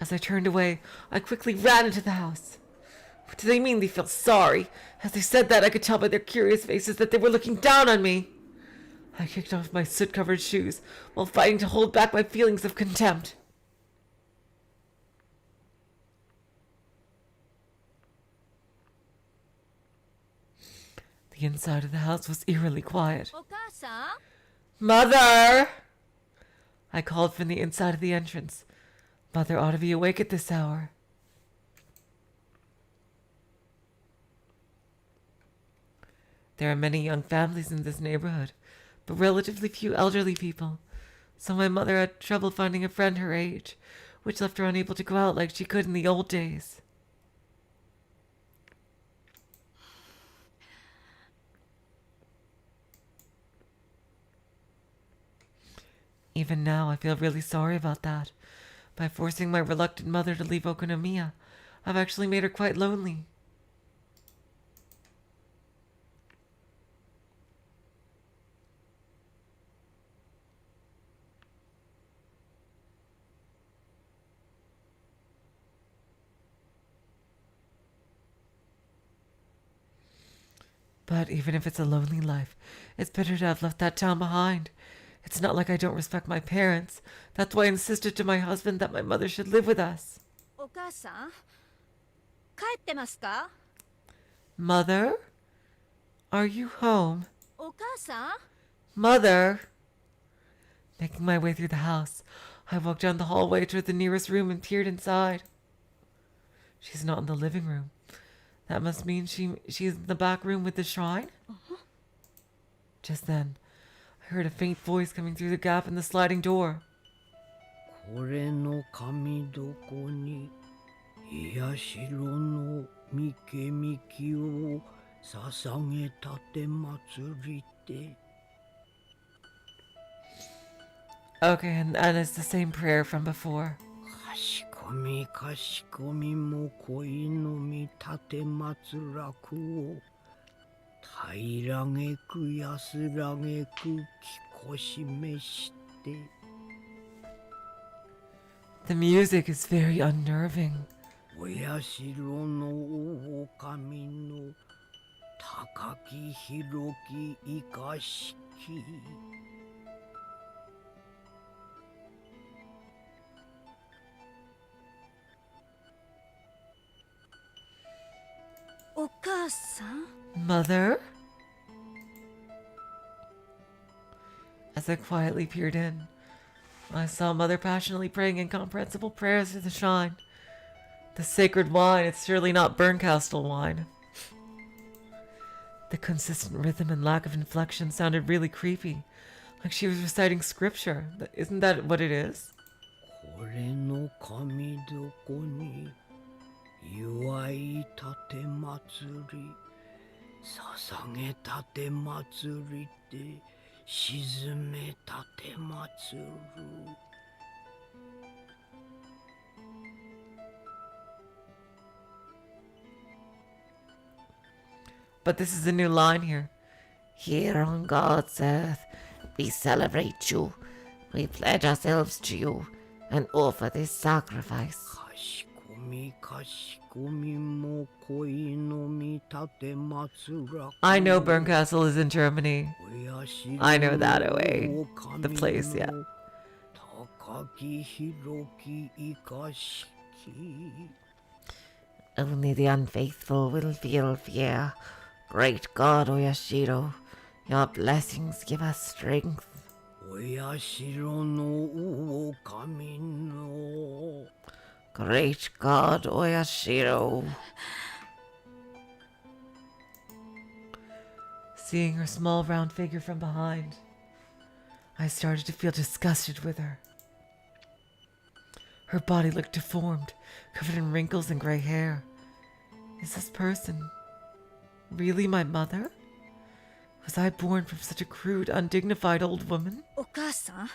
As I turned away, I quickly ran into the house. What do they mean they feel sorry? As they said that, I could tell by their curious faces that they were looking down on me. I kicked off my soot-covered shoes while fighting to hold back my feelings of contempt. The inside of the house was eerily quiet. お母さん Mother! I called from the inside of the entrance. Mother ought to be awake at this hour. There are many young families in this neighborhood, but relatively few elderly people. So my mother had trouble finding a friend her age, which left her unable to go out like she could in the old days. Even now, I feel really sorry about that. By forcing my reluctant mother to leave Okonomiya, I've actually made her quite lonely. But even if it's a lonely life, it's better to have left that town behind. It's not like I don't respect my parents. That's why I insisted to my husband that my mother should live with us. お母さん帰ってますか？ Mother? Are you home? お母さん Mother? Making my way through the house, I walked down the hallway toward the nearest room and peered inside. She's not in the living room. That must mean she's in the back room with the shrine? Just then, I heard a faint voice coming through the gap in the sliding door. これの神どこに癒しろの三毛みきを捧げたて祭りて Okay, and it's the same prayer from before. かしこみかしこみも恋のみたて祭らくを平らげく安らげくきこしめして The music is very unnerving. お社の大神の高き広き生かしき お母さん Mother? As I quietly peered in, I saw Mother passionately praying incomprehensible prayers to the shrine. The sacred wine, it's surely not Bernkastel wine. The consistent rhythm and lack of inflection sounded really creepy, like she was reciting scripture. Isn't that what it is? これの神どこに祝いたて祭り捧げたて祭りて沈めたて祭る But this is a new line here. Here on God's earth, we celebrate you. We pledge ourselves to you and offer this sacrifice. かしこみかしこみも恋のみたて祭らく I know Bernkastel is in Germany. お社 I know that の away. 大神 The place, yeah. の高き広き生かしき Only the unfaithful will feel fear. Great God, Oyashiro, your blessings give us strength. お社の大神の Great God, Oyashiro. Seeing her small round figure from behind, I started to feel disgusted with her. Her body looked deformed, covered in wrinkles and gray hair. Is this person really my mother? Was I born from such a crude, undignified old woman? お母さん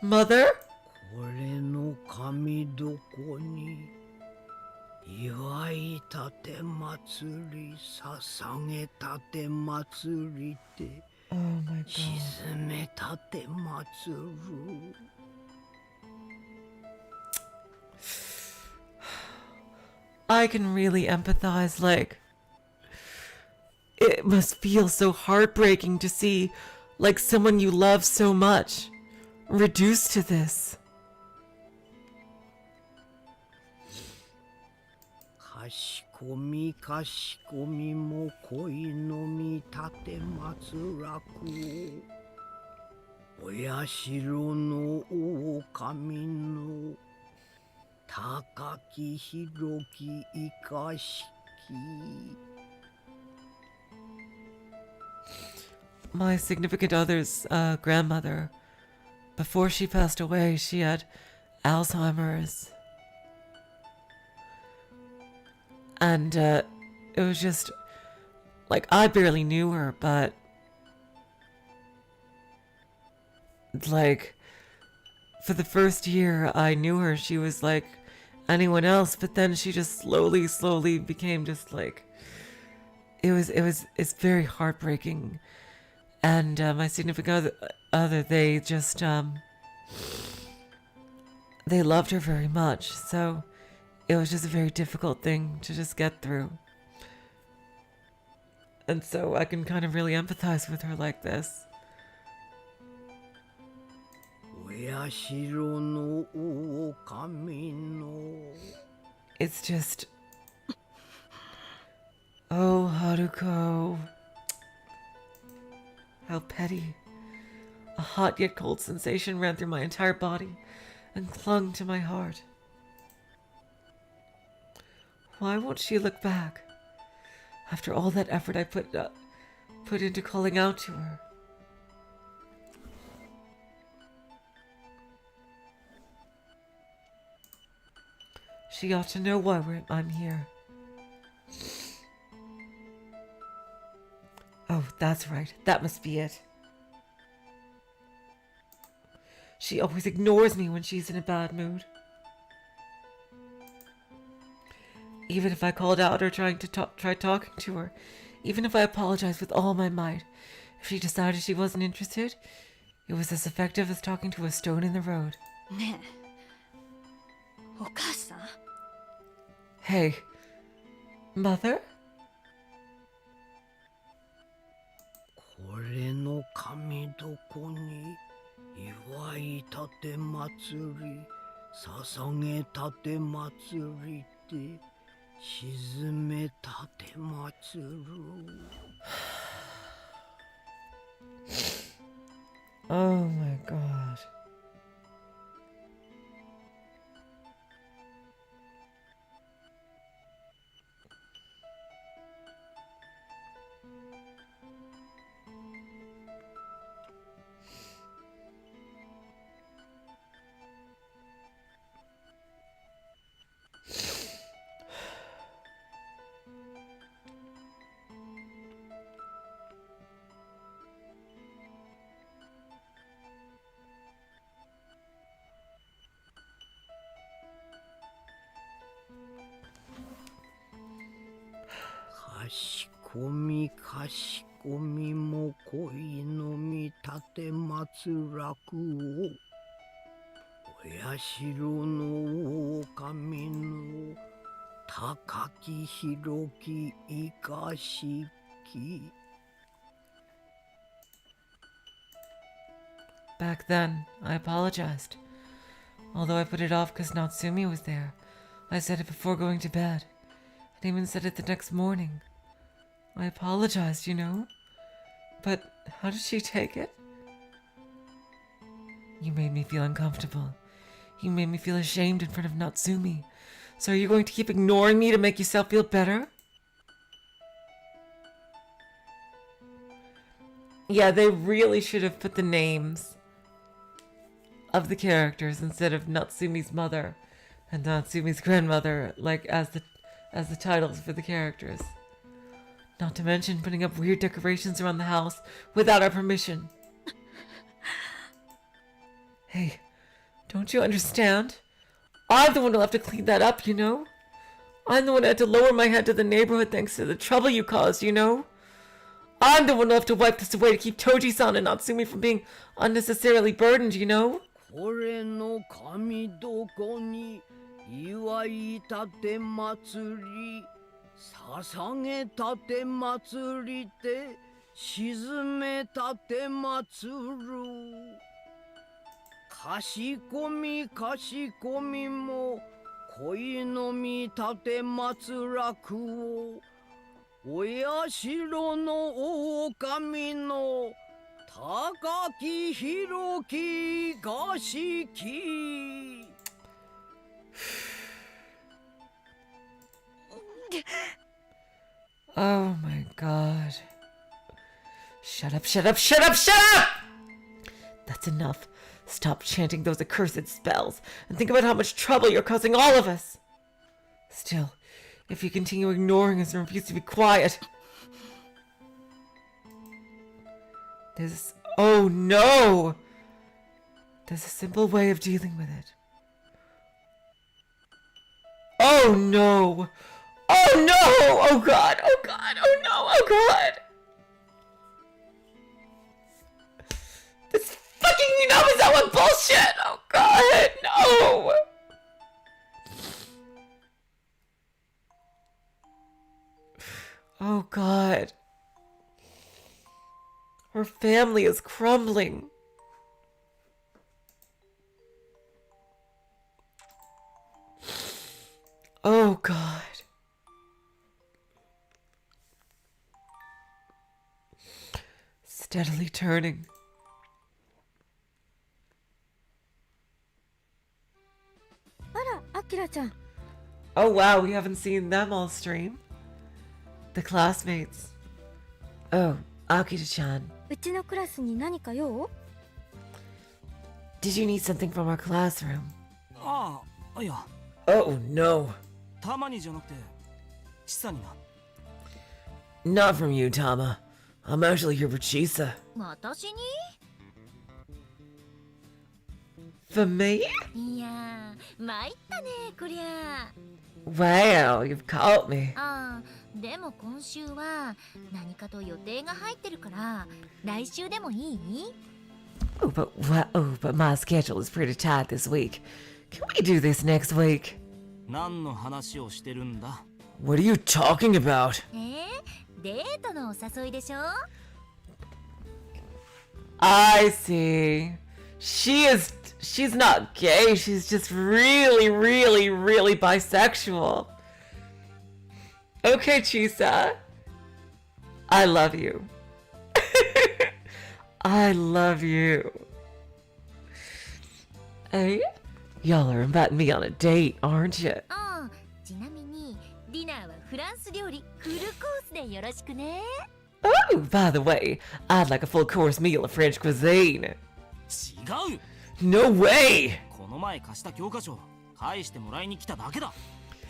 Mother? これの神どこに祝いたて祭り捧げたて祭りて Oh my god. 沈めたて祭る I can really empathize, like, it must feel so heartbreaking to see, like, someone you love so much reduced to this. かしこみかしこみも恋のみたて祭らくお社の大神の高き広き生かしき My significant other's grandmother before she passed away, she had Alzheimer's. And it was just, like, I barely knew her, but, like, for the first year I knew her, she was like anyone else, but then she just slowly became just like, it's very heartbreaking. And my significant other, they just, they loved her very much, so it was just a very difficult thing to just get through. And so I can kind of really empathize with her like this. お社の狼の It's just... Oh, Haruko. How petty. A hot yet cold sensation ran through my entire body and clung to my heart. Why won't she look back? After all that effort I put into calling out to her. She ought to know why I'm here. Oh, that's right. That must be it. She always ignores me when she's in a bad mood. Even if I called out or tried talking to her, even if I apologized with all my might, if she decided she wasn't interested, it was as effective as talking to a stone in the road. ねえ、お母さん。 Hey, Mother? これの神どこに祝いたて祭り捧げたて祭りで沈めたて祭る Oh my god.かしこみも恋のみ立て祭らくをお社の狼の高き広き生かしき Back then, I apologized. Although I put it off because Natsumi was there. I said it before going to bed. And even said it the next morning. I apologized, you know. But how did she take it? You made me feel uncomfortable. You made me feel ashamed in front of Natsumi. So are you going to keep ignoring me to make yourself feel better? Yeah, they really should have put the names of the characters instead of Natsumi's mother and Natsumi's grandmother, like as the titles for the characters. Not to mention putting up weird decorations around the house without our permission. Hey, don't you understand? I'm the one who'll have to clean that up, you know? I'm the one who had to lower my head to the neighborhood thanks to the trouble you caused, you know? I'm the one who'll have to wipe this away to keep Toji-san and Natsumi from being unnecessarily burdened, you know? これの神どこに祝いたて祭り捧げたて祭りて沈めたて祭るかしこみも恋のみたて祭らくをお社の狼の高き広きがしき Oh my god. Shut up, shut up, shut up, shut up! That's enough. Stop chanting those accursed spells and think about how much trouble you're causing all of us. Still, if you continue ignoring us and refuse to be quiet... Oh no! There's a simple way of dealing with it. Oh no! Oh no! Oh god! Oh god! Oh no! Oh god! This fucking Minazawa bullshit! Oh god! No! Oh god. Her family is crumbling. Oh god. Steadily turning. Oh wow, we haven't seen them all stream. The classmates. Oh, Akira-chan. うちのクラスに何か用？ Did you need something from our classroom? ああ、いや、 Oh, no. たまにじゃなくて、ちさにな。 Not from you, Tama. I'm actually here for Chisa. 私に？ For me? いやー、参ったねこりゃ。 Wow, you've caught me. ああ、でも今週は何かと予定が入ってるから来週でもいい？ But my schedule is pretty tight this week. Can we do this next week? 何の話をしてるんだ？ What are you talking about? デートのお誘いでしょ？ I see. She's not gay, she's just really, really, really bisexual. Okay, Chisa. I love you. I love you. Hey? Y'all are inviting me on a date, aren't you? ああ、ちなみにディナーはフランス料理フルコースでよろしくね。 Oh, by the way, I'd like a full course meal of French cuisine. 違う。 No way! この前貸した教科書、返してもらいに来ただけだ。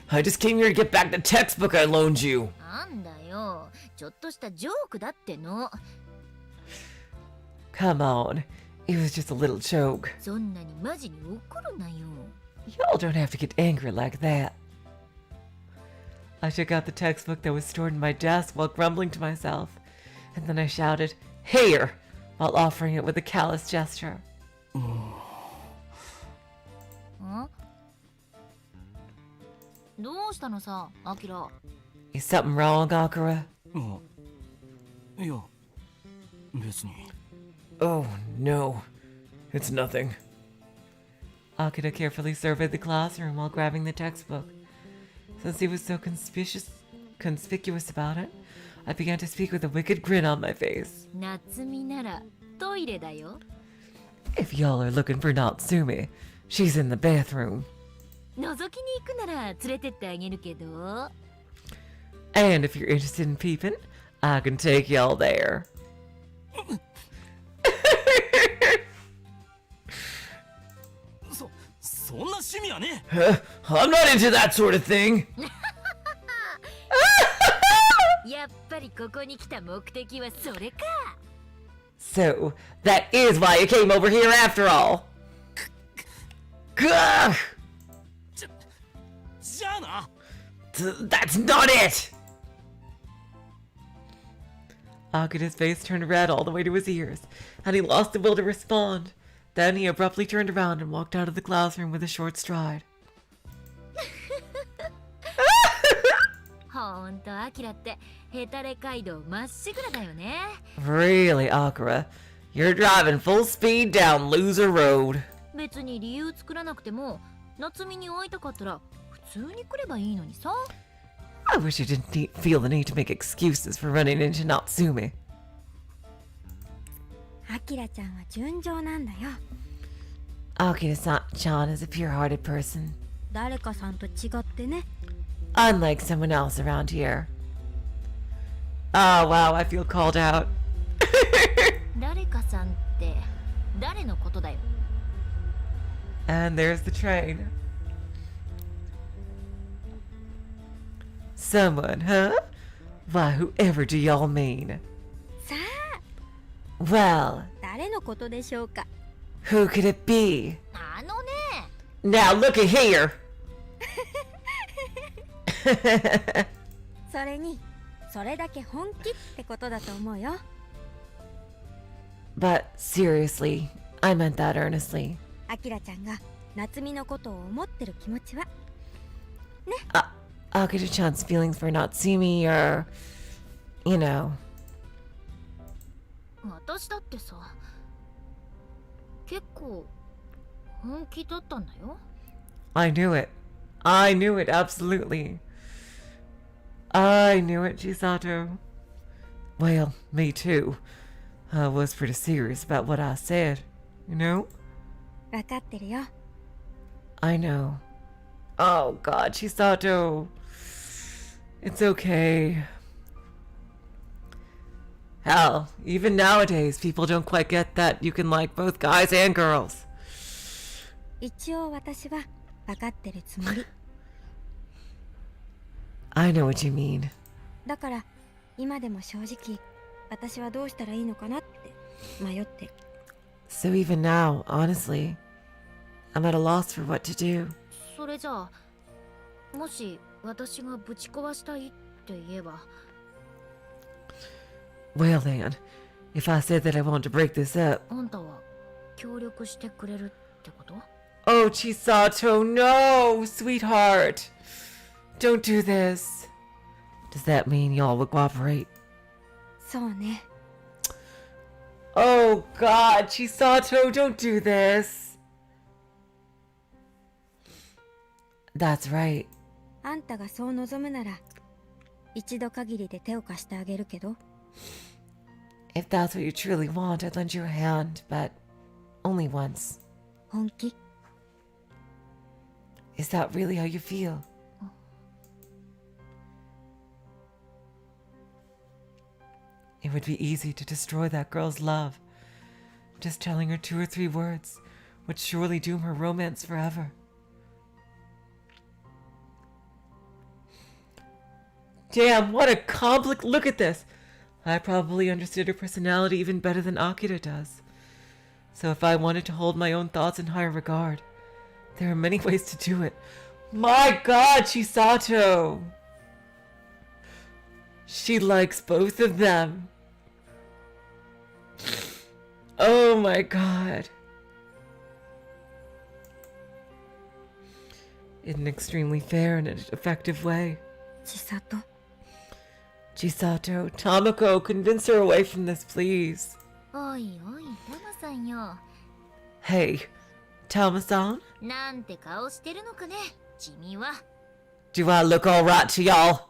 I just came here to get back the textbook I loaned you. なんだよ、ちょっとしたジョークだっての。 Come on. It was just a little joke. そんなにマジに怒るなよ。 Y'all don't have to get angry like that. I took out the textbook that was stored in my desk while grumbling to myself, and then I shouted, "Here!" while offering it with a callous gesture. どうしたのさ、アキラ。 Is something wrong, Akira? いや、別に。 Oh, no. It's nothing. Akira carefully surveyed the classroom while grabbing the textbook. Since he was so conspicuous about it, I began to speak with a wicked grin on my face. 夏美ならトイレだよ。 If y'all are looking for Natsumi, she's in the bathroom. 覗きに行くなら連れてってあげるけど。 And if you're interested in peeping, I can take y'all there. そんな趣味はね。 I'm not into that sort of thing. やっぱりここに来た目的はそれか。 So, that is why you came over here after all. Gah! じゃあな。 That's not it. Akira's face turned red all the way to his ears, and he lost the will to respond. Then he abruptly turned around and walked out of the classroom with a short stride. ほんとアキラってヘタレ街道まっしぐらだよね。 Really, Akira? You're driving full speed down Loser Road. 別に理由作らなくても夏美に会いたかったら普通に来ればいいのにさ。 I wish you didn't feel the need to make excuses for running into Natsumi. アキラちゃんは純情なんだよ。 Akira-chan is a pure-hearted person. 誰かさんと違ってね。 Unlike someone else around here. Oh, wow, I feel called out. 誰かさんって誰のことだよ。 And there's the train. Someone, huh? Why, whoever do y'all mean? さあ Well, 誰のことでしょうか。 who could it be? あのね、 Now look at here! それにそれだけ本気ってことだと思うよ。 But seriously, I meant that earnestly. アキラちゃんが夏美のことを思ってる気持ちは Akira-chan's feelings for Natsumi are, you know. 私だってさ、結構本気だったんだよ。 I knew it. I knew it, absolutely. I knew it, Chisato. Well, me too. I was pretty serious about what I said, you know? 分かってるよ。 I know. Oh god, Chisato. It's okay. Hell, even nowadays, people don't quite get that you can like both guys and girls. 一応私は分かってるつもり。 I know what you mean. だから今でも正直私はどうしたらいいのかなって迷ってる。 So even now, honestly, I'm at a loss for what to do. それじゃあ、もし私がぶち壊したいって言えば、 Well then, if I said that I want to break this up. あんたは協力してくれるってこと？ Oh, Chisato, no, sweetheart. Don't do this. Does that mean y'all will cooperate? そうね。 Oh god, Chisato, don't do this. That's right. あんたがそう望むなら一度限りで手を貸してあげるけど。 If that's what you truly want, I'd lend you a hand, but only once. 本気？ Is that really how you feel? It would be easy to destroy that girl's love. Just telling her 2 or 3 words would surely doom her romance forever. Damn, what a complex... Look at this! I probably understood her personality even better than Akira does. So if I wanted to hold my own thoughts in higher regard, there are many ways to do it. My god, Chisato! She likes both of them. Oh my god. In an extremely fair and effective way. 千里。 Chisato, Tamako, convince her away from this, please. おいおい、タマさんよ。 Hey, Tama-san? なんて顔してるのかね、君は。 Do I look alright to y'all?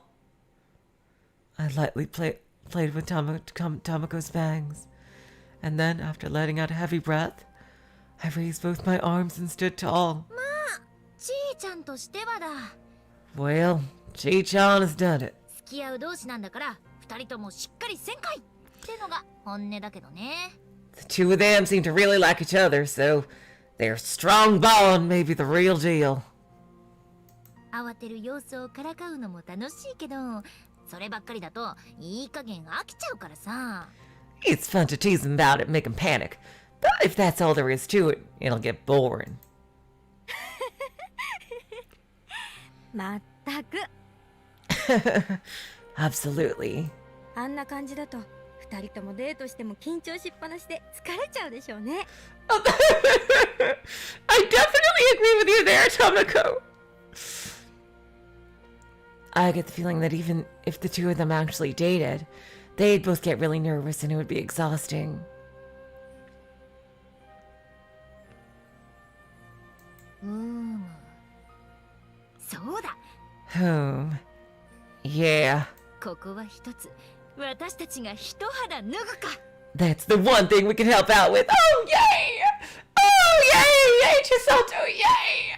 I lightly played with Tamako's bangs, and then, after letting out a heavy breath, I raised both my arms and stood tall. まあ、ちーちゃんとしてはだ。 Well, Chi-chan has done it. 付き合う同士なんだから、二人ともしっかりせんかいってのが本音だけどね。 The two of them seem to really like each other, so their strong bond may be the real deal. 慌てる様子をからかうのも楽しいけど、そればっかりだといい加減飽きちゃうからさ。 It's fun to tease them about it and make them panic, but if that's all there is to it, it'll get boring. まったく。 Absolutely. あんな感じだと二人ともデートしても緊張しっぱなしで疲れちゃうでしょうね。 I definitely agree with you there, Tamako. I get the feeling that even if the two of them actually dated, they'd both get really nervous and it would be exhausting. そうだ。 Yeah. ここは一つ、私たちが一肌脱ぐか。 That's the one thing we can help out with. Oh, yay! Oh, yay! Yay, Chisato, yay!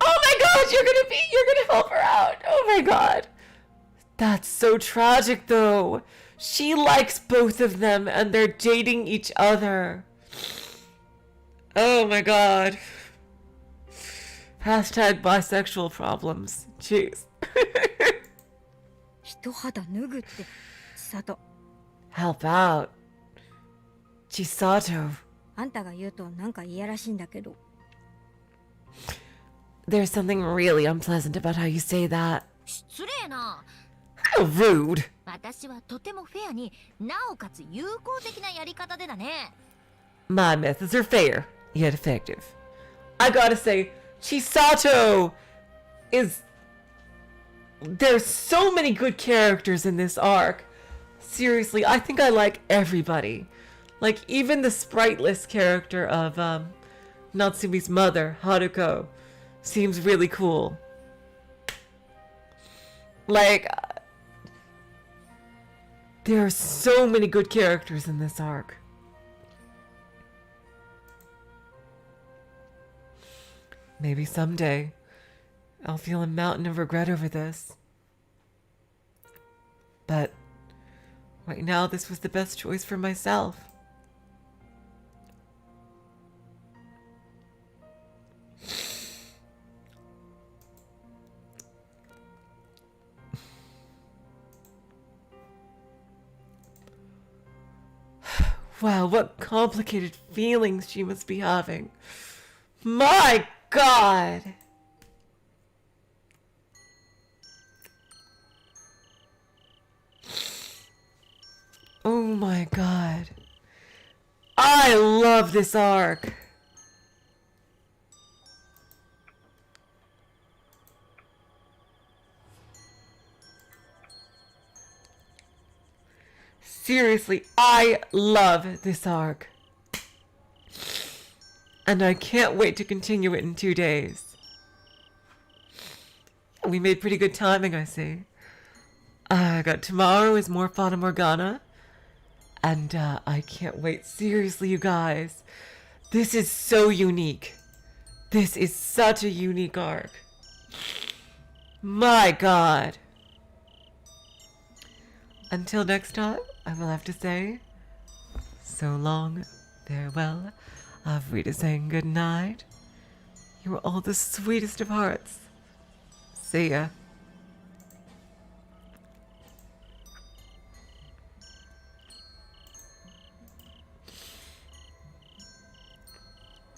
Oh my god, you're gonna help her out. Oh my god. That's so tragic, though. She likes both of them and they're dating each other. Oh my god. Hashtag bisexual problems. Jeez. 一肌脱ぐって千里 Help out. Chisato. あんたが言うとなんかいやらしいんだけど There's something really unpleasant about how you say that. 失礼な。 How rude. 私はとてもフェアになおかつ有効的なやり方でだね。 My methods are fair, yet effective. I gotta say, Chisato is... There's so many good characters in this arc. Seriously, I think I like everybody. Like, even the spriteless character of Natsumi's mother, Haruko, seems really cool. Like, there are so many good characters in this arc. Maybe someday I'll feel a mountain of regret over this. But right now, this was the best choice for myself. Wow, what complicated feelings she must be having. My God! Oh my God. I love this arc. Seriously, I love this arc. And I can't wait to continue it in 2 days. We made pretty good timing, I see. I got tomorrow is more Fata Morgana. And I can't wait. Seriously, you guys. This is so unique. This is such a unique arc. My God. Until next time, I will have to say, so long, farewell. Auf Wiedersehen, good night. You are all the sweetest of hearts. See ya.